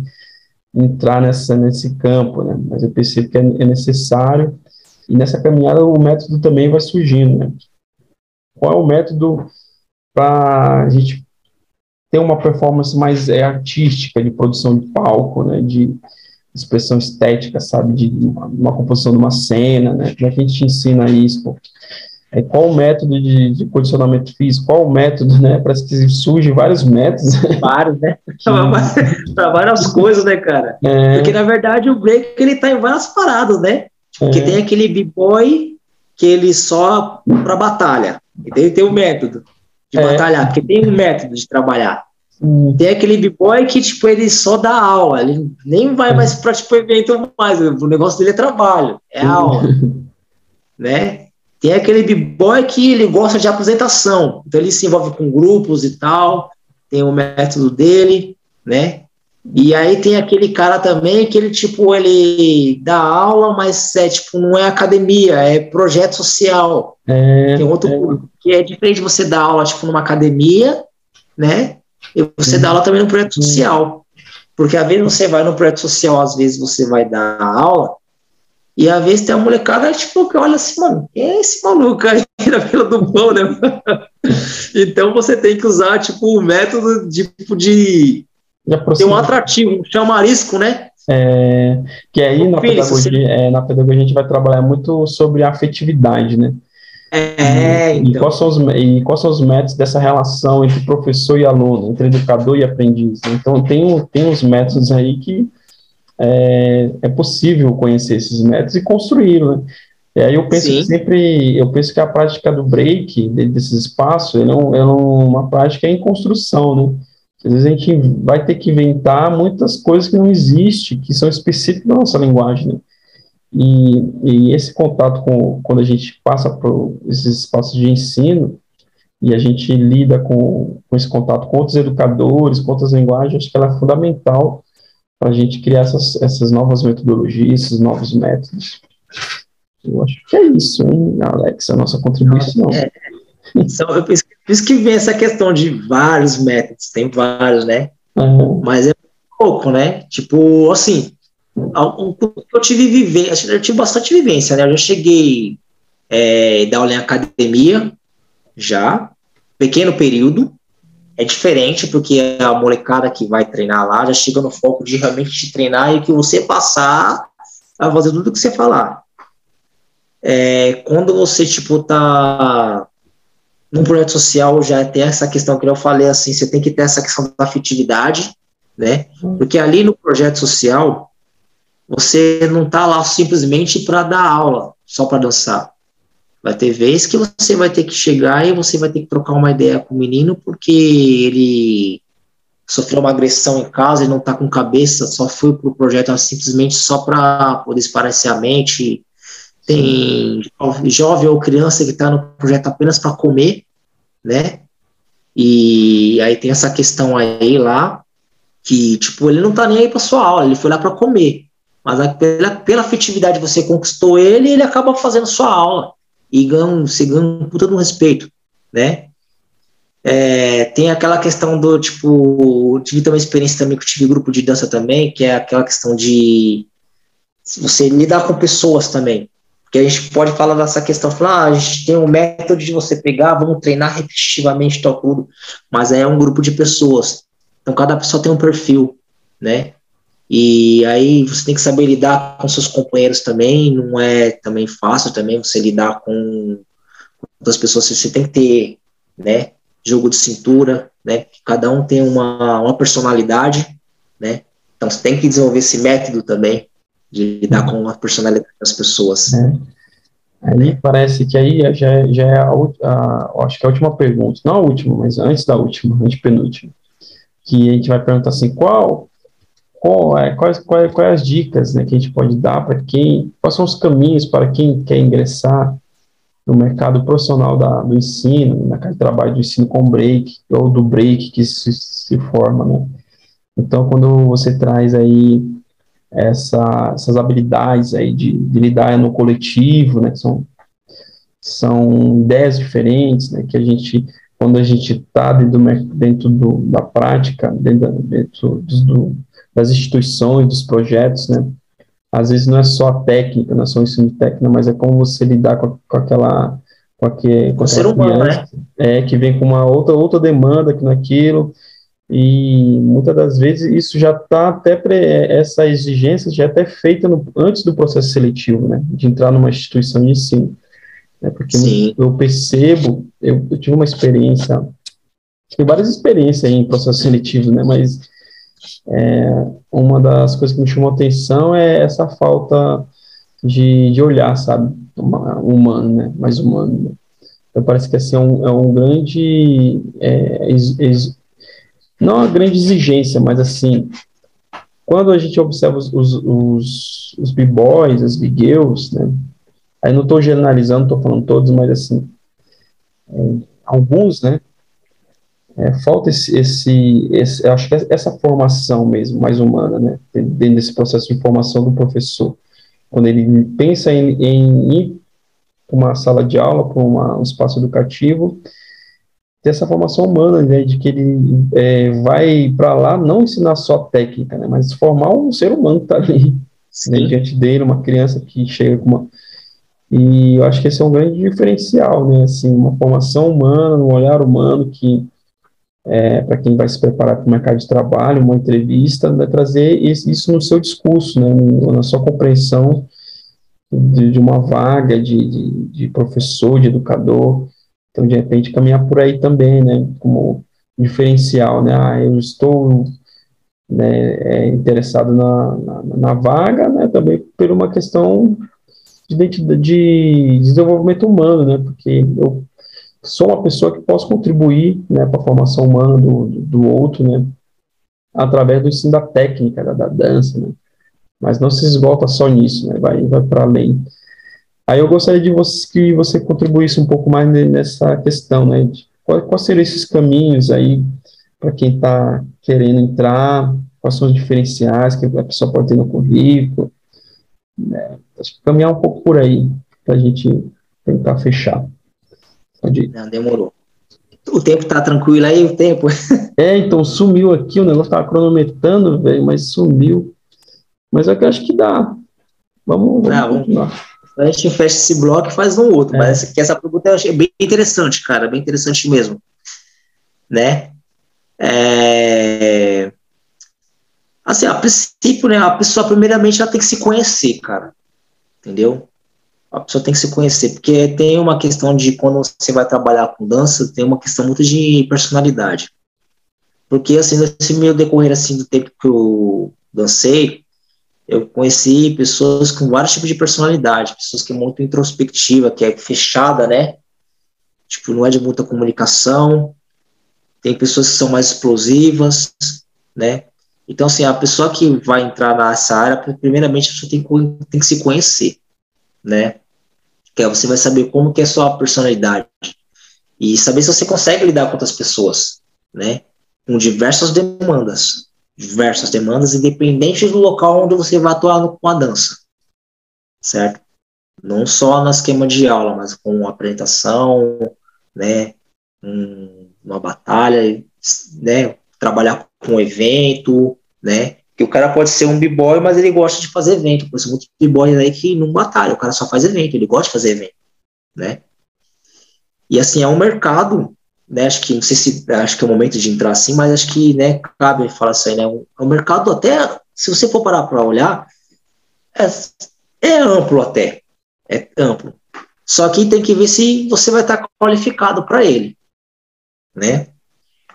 entrar nesse campo, né, mas eu percebo que é necessário. E nessa caminhada o método também vai surgindo, né? Qual é o método para a gente ter uma performance mais artística, de produção de palco, né? De expressão estética, sabe? De uma composição de uma cena, né? Como é que a gente ensina isso? Qual o método de condicionamento físico? Qual o método, né? Parece que surge vários métodos. Vários, né? Para várias coisas, né, cara? Porque, na verdade, o break, ele tá em várias paradas, né? Porque tem aquele b-boy que ele só para batalha. E daí tem o método de batalhar, porque tem um método de trabalhar. Tem aquele b-boy que, tipo, ele só dá aula, ele nem vai mais para, tipo, evento mais, o negócio dele é trabalho, é aula, né? Tem aquele b-boy que ele gosta de apresentação, então ele se envolve com grupos e tal, tem o método dele, né? E aí tem aquele cara também que ele, tipo, ele dá aula, mas tipo, não é academia, é projeto social. Tem outro público que é diferente de você dar aula, tipo, numa academia, né? E você dá aula também no projeto social. Porque às vezes você vai no projeto social, às vezes você vai dar aula, e às vezes tem uma molecada, tipo, que olha assim, mano, quem é esse maluco aí na fila do pão, né? Então você tem que usar, tipo, o método, tipo, de tem um atrativo, um chamarisco, né? Que aí na pedagogia a gente vai trabalhar muito sobre a afetividade, né? Então. E quais são os métodos dessa relação entre professor e aluno, entre educador e aprendiz? Então tem uns métodos aí que é possível conhecer esses métodos e construí-los, né? E aí eu penso que a prática do break, desses espaços, é uma prática em construção, né? Às vezes a gente vai ter que inventar muitas coisas que não existem, que são específicas da nossa linguagem, né? E esse contato quando a gente passa por esses espaços de ensino, e a gente lida com esse contato com outros educadores, com outras linguagens, acho que ela é fundamental para a gente criar essas novas metodologias, esses novos métodos. Eu acho que é isso, hein, Alex, a nossa contribuição. Por isso que vem essa questão de vários métodos, tem vários, né? Mas é pouco, né? Tipo, assim, eu tive bastante vivência, né? Eu já cheguei a dar aula em academia, pequeno período. É diferente, porque a molecada que vai treinar lá já chega no foco de realmente te treinar e que você passar a fazer tudo o que você falar. Quando você, tipo, tá num projeto social, já tem essa questão que eu falei, assim, você tem que ter essa questão da afetividade, né? Porque ali no projeto social, você não tá lá simplesmente para dar aula, só para dançar. Vai ter vez que você vai ter que chegar e você vai ter que trocar uma ideia com o menino porque ele sofreu uma agressão em casa e não tá com cabeça, só foi pro projeto simplesmente só para poder esparecer a mente. Tem jovem ou criança que está no projeto apenas para comer, né? E aí tem essa questão aí lá, que, tipo, ele não tá nem aí para sua aula, ele foi lá para comer. Mas pela afetividade você conquistou ele, ele acaba fazendo sua aula. E você ganha um puta de um respeito, né? Tem aquela questão do, tipo, tive também experiência também que eu tive grupo de dança também, que é aquela questão de você lidar com pessoas também. Porque a gente pode falar dessa questão, falar, a gente tem um método de você pegar, vamos treinar repetitivamente tal tudo, mas é um grupo de pessoas. Então cada pessoa tem um perfil, né? E aí você tem que saber lidar com seus companheiros também, não é também fácil também você lidar com outras pessoas, você tem que ter, né, jogo de cintura, né? Cada um tem uma personalidade, né? Então você tem que desenvolver esse método também de lidar com a personalidade das pessoas. Aí parece que aí já é acho que é a última pergunta, não a última, mas antes da última, antepenúltima, que a gente vai perguntar assim, quais as dicas, né, que a gente pode dar para quais são os caminhos para quem quer ingressar no mercado profissional do ensino, no mercado de trabalho do ensino com break, ou do break que se forma, né? Então, quando você traz aí essas habilidades aí de lidar no coletivo, né, que são ideias diferentes, né, que quando a gente está da prática, das instituições, dos projetos, né, às vezes não é só a técnica, não é só o ensino de técnica, mas é como você lidar com Um ser aquela humano, criança né? que vem com uma outra demanda que naquilo, e muitas das vezes isso já está essa exigência já é até feita antes do processo seletivo, né, de entrar numa instituição de ensino, né, porque Sim. eu percebo, eu tive uma experiência, tive várias experiências em processo seletivo, né, mas uma das coisas que me chamou a atenção é essa falta de olhar, sabe, humano, né, mais humano, né. Então parece que assim, é um grande, não uma grande exigência, mas assim, quando a gente observa os b-boys, as b-girls, né, aí não estou generalizando, estou falando todos, mas assim, alguns, né, falta eu acho que essa formação mesmo, mais humana, né, dentro desse processo de formação do professor, quando ele pensa em ir para uma sala de aula, para um espaço educativo, ter essa formação humana, né, de que ele vai para lá não ensinar só técnica, né, mas formar um ser humano que está ali, né, Sim. diante dele, uma criança que chega com uma... E eu acho que esse é um grande diferencial, né, assim, uma formação humana, um olhar humano que, para quem vai se preparar para o mercado de trabalho, uma entrevista, vai trazer isso no seu discurso, né, na sua compreensão de uma vaga de professor, de educador. Então, de repente, caminhar por aí também, né, como diferencial, né, eu estou, né, interessado na vaga, né, também por uma questão de desenvolvimento humano, né, porque eu sou uma pessoa que posso contribuir, né, para a formação humana do outro, né, através do ensino da técnica, da dança, né, mas não se esgota só nisso, né, vai para além. Aí eu gostaria que você contribuísse um pouco mais nessa questão, né? Quais seriam esses caminhos aí para quem está querendo entrar? Quais são os diferenciais que a pessoa pode ter no currículo? Acho que caminhar um pouco por aí para a gente tentar fechar. Pode ir. Não, demorou. O tempo tá tranquilo aí, o tempo? Então sumiu aqui, o negócio estava cronometrando, velho, mas sumiu. Mas é que eu acho que dá. Vamos Não, vamos. continuar. A gente fecha esse bloco e faz um outro. Mas É, essa pergunta eu achei bem interessante, cara. Bem interessante mesmo, né? É... Assim, a princípio, né? A pessoa, primeiramente, ela tem que se conhecer, cara. Entendeu? A pessoa tem que se conhecer. Porque tem uma questão de quando você vai trabalhar com dança, tem uma questão muito de personalidade. Porque, assim, nesse meio decorrer, assim, do tempo que eu dancei, eu conheci pessoas com vários tipos de personalidade, pessoas que é muito introspectiva, que é fechada, né? Tipo, não é de muita comunicação. Tem pessoas que são mais explosivas, né? Então, assim, a pessoa que vai entrar nessa área, primeiramente, a pessoa tem que se conhecer, né? Que aí você vai saber como que é a sua personalidade e saber se você consegue lidar com outras pessoas, né? Com diversas demandas, independente do local onde você vai atuar com a dança, certo? Não só no esquema de aula, mas com apresentação, né? Uma batalha, né? Trabalhar com evento, né? Que o cara pode ser um b-boy, mas ele gosta de fazer evento. Por isso, muitos b-boys aí que não batalha, o cara só faz evento, ele gosta de fazer evento, né? E assim, é um mercado, né? Acho que, não sei se, acho que é o momento de entrar assim, mas acho que, né, cabe falar isso aí, né? É um mercado até, se você for parar para olhar, é, é amplo até, é amplo. Só que tem que ver se você vai estar qualificado para ele, né?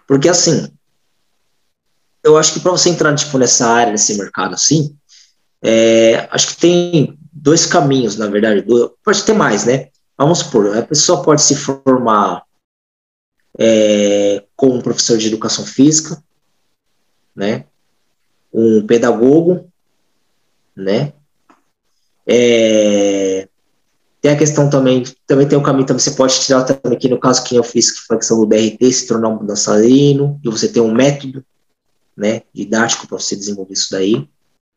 Porque assim, eu acho que para você entrar tipo nessa área, nesse mercado assim, acho que tem dois caminhos, na verdade, pode ter mais, né? Vamos supor, a pessoa pode se formar como professor de educação física, né? Um pedagogo, né? Tem a questão também tem o caminho também, você pode tirar também, aqui no caso que eu fiz, que foi a questão do BRT, se tornar um dançarino, e você tem um método, né, didático para você desenvolver isso daí,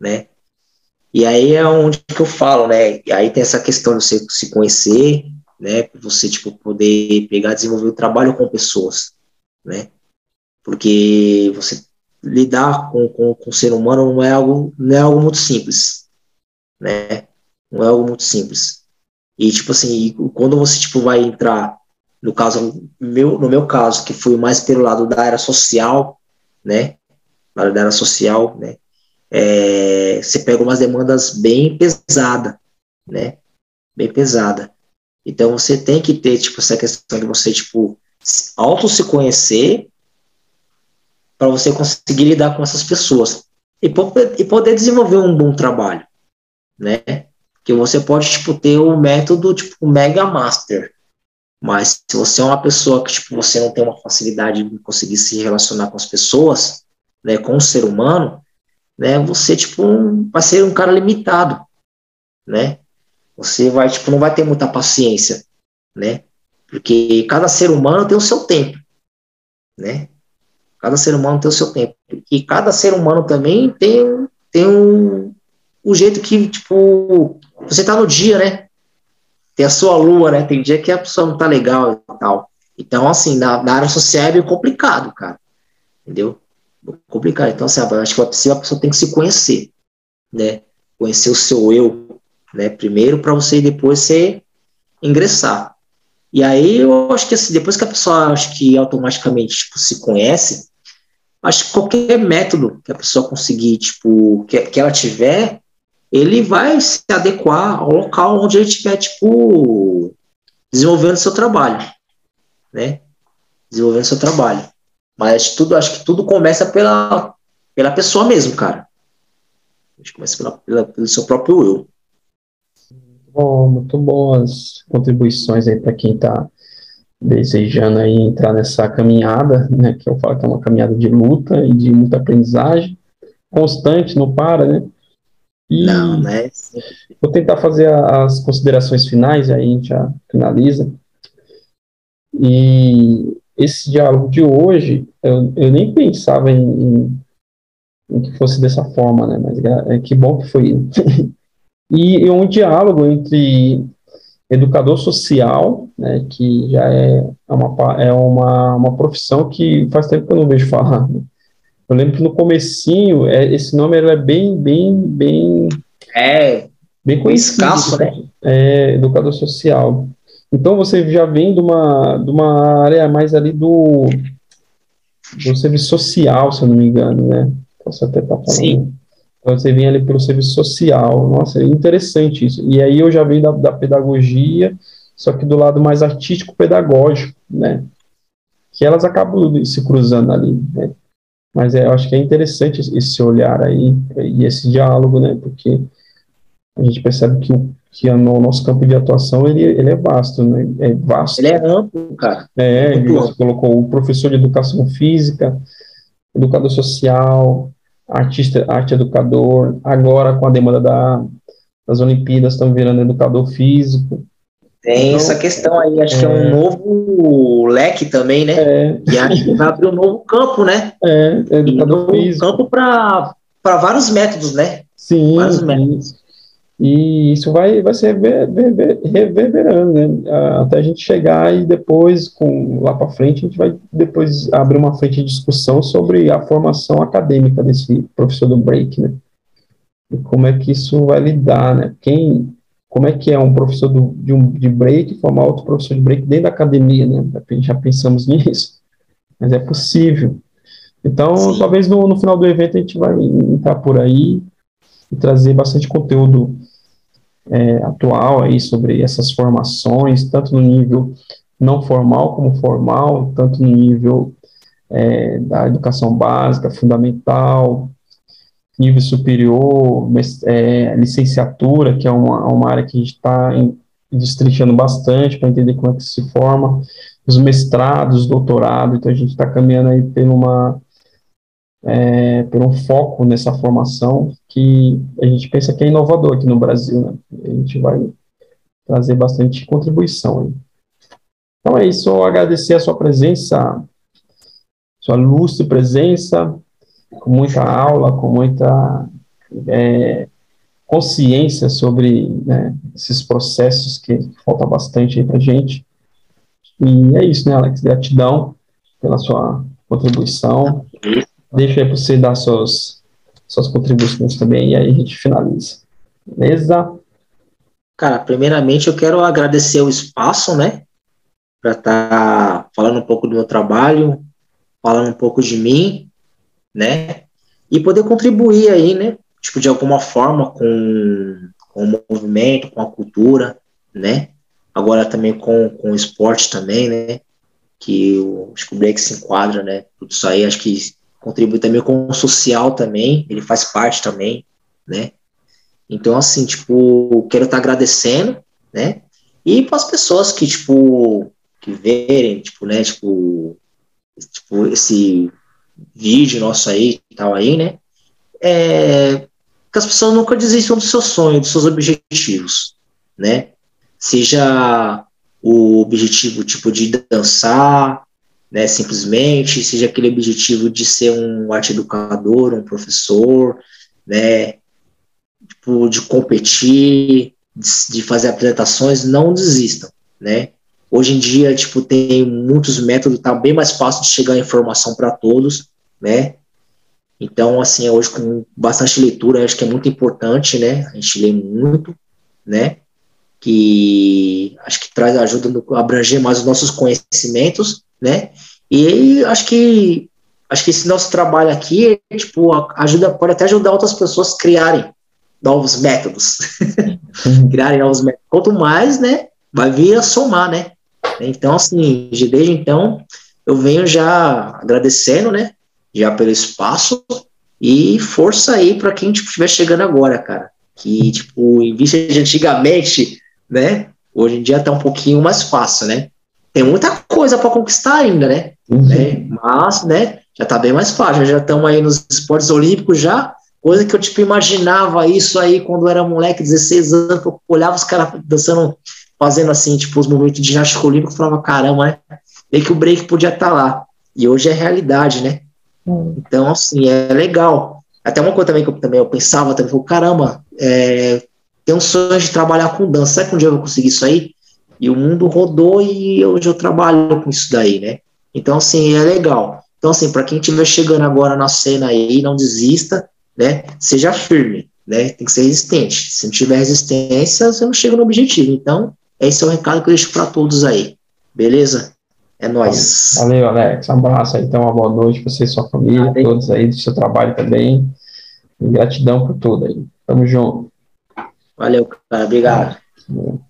né? E aí é onde que eu falo, né? E aí tem essa questão de você se conhecer, né? Você, tipo, poder pegar e desenvolver o trabalho com pessoas, né? Porque você lidar com o ser humano não é algo muito simples, né? Não é algo muito simples. E, tipo assim, quando você, tipo, vai entrar, no caso, no meu caso, que foi mais pelo lado da área social, né? Da área social, né? Você pega umas demandas bem pesadas, né? Bem pesada. Então, você tem que ter, tipo, essa questão de você, tipo, se conhecer para você conseguir lidar com essas pessoas e poder desenvolver um bom trabalho, né? Que você pode, tipo, ter um método, tipo, mega master, mas se você é uma pessoa que, tipo, você não tem uma facilidade de conseguir se relacionar com as pessoas, né, com o ser humano, né, você, tipo, vai ser um cara limitado, né? Você vai, tipo, não vai ter muita paciência, né? Porque cada ser humano tem o seu tempo, né? Cada ser humano tem o seu tempo. E cada ser humano também tem o jeito que, tipo, você tá no dia, né? Tem a sua lua, né? Tem dia que a pessoa não tá legal e tal. Então, assim, na área social é meio complicado, cara. Entendeu? Complicado. Então, assim, eu acho que a pessoa tem que se conhecer, né? Conhecer o seu eu, né? Primeiro, para você depois você ingressar. E aí, eu acho que assim, depois que a pessoa, acho que automaticamente, tipo, se conhece, acho que qualquer método que a pessoa conseguir, tipo, que ela tiver, ele vai se adequar ao local onde ele estiver, tipo, desenvolvendo seu trabalho, né? Desenvolvendo seu trabalho. Mas acho que tudo começa pela pessoa mesmo, cara. Acho que começa pelo seu próprio eu. Bom, muito boas contribuições aí para quem está desejando aí entrar nessa caminhada, né? Que eu falo que é uma caminhada de luta e de muita aprendizagem constante, não para, né? Não, E né? vou tentar fazer as considerações finais, aí a gente já finaliza. E esse diálogo de hoje, eu nem pensava em que fosse dessa forma, né? Mas que bom que foi. E um diálogo entre educador social, né, que já é uma profissão que faz tempo que eu não vejo falar. Né? Eu lembro que no comecinho, esse nome era É bem conhecido, escasso, né? educador social. Então você já vem de uma área mais ali do serviço social, se eu não me engano, né? Posso até estar Sim, falando. Então você vem ali pelo serviço social. Nossa, é interessante isso. E aí eu já venho da pedagogia, só que do lado mais artístico-pedagógico, né? Que elas acabam se cruzando ali, né? Mas eu acho que é interessante esse olhar aí e esse diálogo, né? Porque a gente percebe que o nosso campo de atuação ele é vasto, né? É ele vasto. é amplo, cara. É E muito você amplo. colocou o professor de educação física, educador social, artista, arte educador, agora com a demanda das Olimpíadas estão virando educador físico. Tem essa Então, questão aí, acho que é um novo leque também, né? é, Que acho que vai abrir um novo campo, né? é E educador novo físico. campo para vários métodos, né? Vários Sim, métodos. e isso vai se reverberando, né? Até a gente chegar e depois, lá para frente, a gente vai depois abrir uma frente de discussão sobre a formação acadêmica desse professor do break, né? E como é que isso vai lidar, né? Como é que é um professor de break formar outro professor de break dentro da academia, né? Já pensamos nisso, mas é possível. Então, Sim, talvez no final do evento a gente vai entrar por aí e trazer bastante conteúdo atual aí sobre essas formações, tanto no nível não formal como formal, tanto no nível da educação básica, fundamental, nível superior, licenciatura, que é uma área que a gente está destrinchando bastante para entender como é que se forma, os mestrados, doutorado, então a gente está caminhando aí por um foco nessa formação que a gente pensa que é inovador aqui no Brasil, né? A gente vai trazer bastante contribuição aí. Então é isso, eu agradecer a sua presença, sua ilustre presença, com muita aula, com muita consciência sobre, né, esses processos que falta bastante aí para a gente. E é isso, né, Alex? Gratidão pela sua contribuição. Deixa aí para você dar suas contribuições também, e aí a gente finaliza. Beleza? Cara, primeiramente eu quero agradecer o espaço, né, para estar falando um pouco do meu trabalho, falando um pouco de mim, né, e poder contribuir aí, né, tipo, de alguma forma com o movimento, com a cultura, né, agora também com o esporte também, né, acho que o break se enquadra, né, tudo isso aí, acho que contribui também com o social também, ele faz parte também, né, então, assim, tipo, quero estar agradecendo, né, e para as pessoas que, tipo, que verem, tipo, né, tipo, esse vídeo nosso aí e tal aí, né, que as pessoas nunca desistam do seu sonho, dos seus objetivos, né, seja o objetivo, tipo, de dançar, né, simplesmente, seja aquele objetivo de ser um arte educador, um professor, né, tipo, de competir, de fazer apresentações, não desistam, né? Hoje em dia, tipo, tem muitos métodos, tá bem mais fácil de chegar a informação para todos, né? Então, assim, hoje com bastante leitura, acho que é muito importante, né? A gente lê muito, né? Que acho que traz ajuda a abranger mais os nossos conhecimentos, né? E acho que esse nosso trabalho aqui, tipo, pode até ajudar outras pessoas a criarem novos métodos. Criarem novos métodos. Quanto mais, né, vai vir a somar, né? Então, assim, desde então, eu venho já agradecendo, né, já pelo espaço e força aí para quem, tipo, estiver chegando agora, cara. Que, tipo, em vista de antigamente, né, hoje em dia tá um pouquinho mais fácil, né? Tem muita coisa para conquistar ainda, né? Mas, né, já tá bem mais fácil. Já estamos aí nos esportes olímpicos já, coisa que eu, tipo, imaginava isso aí quando eu era moleque, 16 anos, eu olhava os caras dançando, fazendo assim, tipo, os movimentos de ginástica olímpica, eu falava, caramba, né? E que o break podia estar lá. E hoje é realidade, né? Então, assim, é legal. Até uma coisa também que eu pensava, também, caramba, tem um sonho de trabalhar com dança, será que um dia eu vou conseguir isso aí? E o mundo rodou e hoje eu trabalho com isso daí, né? Então, assim, é legal. Então, assim, para quem estiver chegando agora na cena aí, não desista, né? Seja firme, né? Tem que ser resistente. Se não tiver resistência, você não chega no objetivo. Então, esse é o recado que eu deixo para todos aí. Beleza? É nóis. Valeu, Alex. Um abraço aí, então, uma boa noite para você e sua família, todos aí do seu trabalho também. E gratidão por tudo aí. Tamo junto. Valeu, cara. Obrigado. Valeu.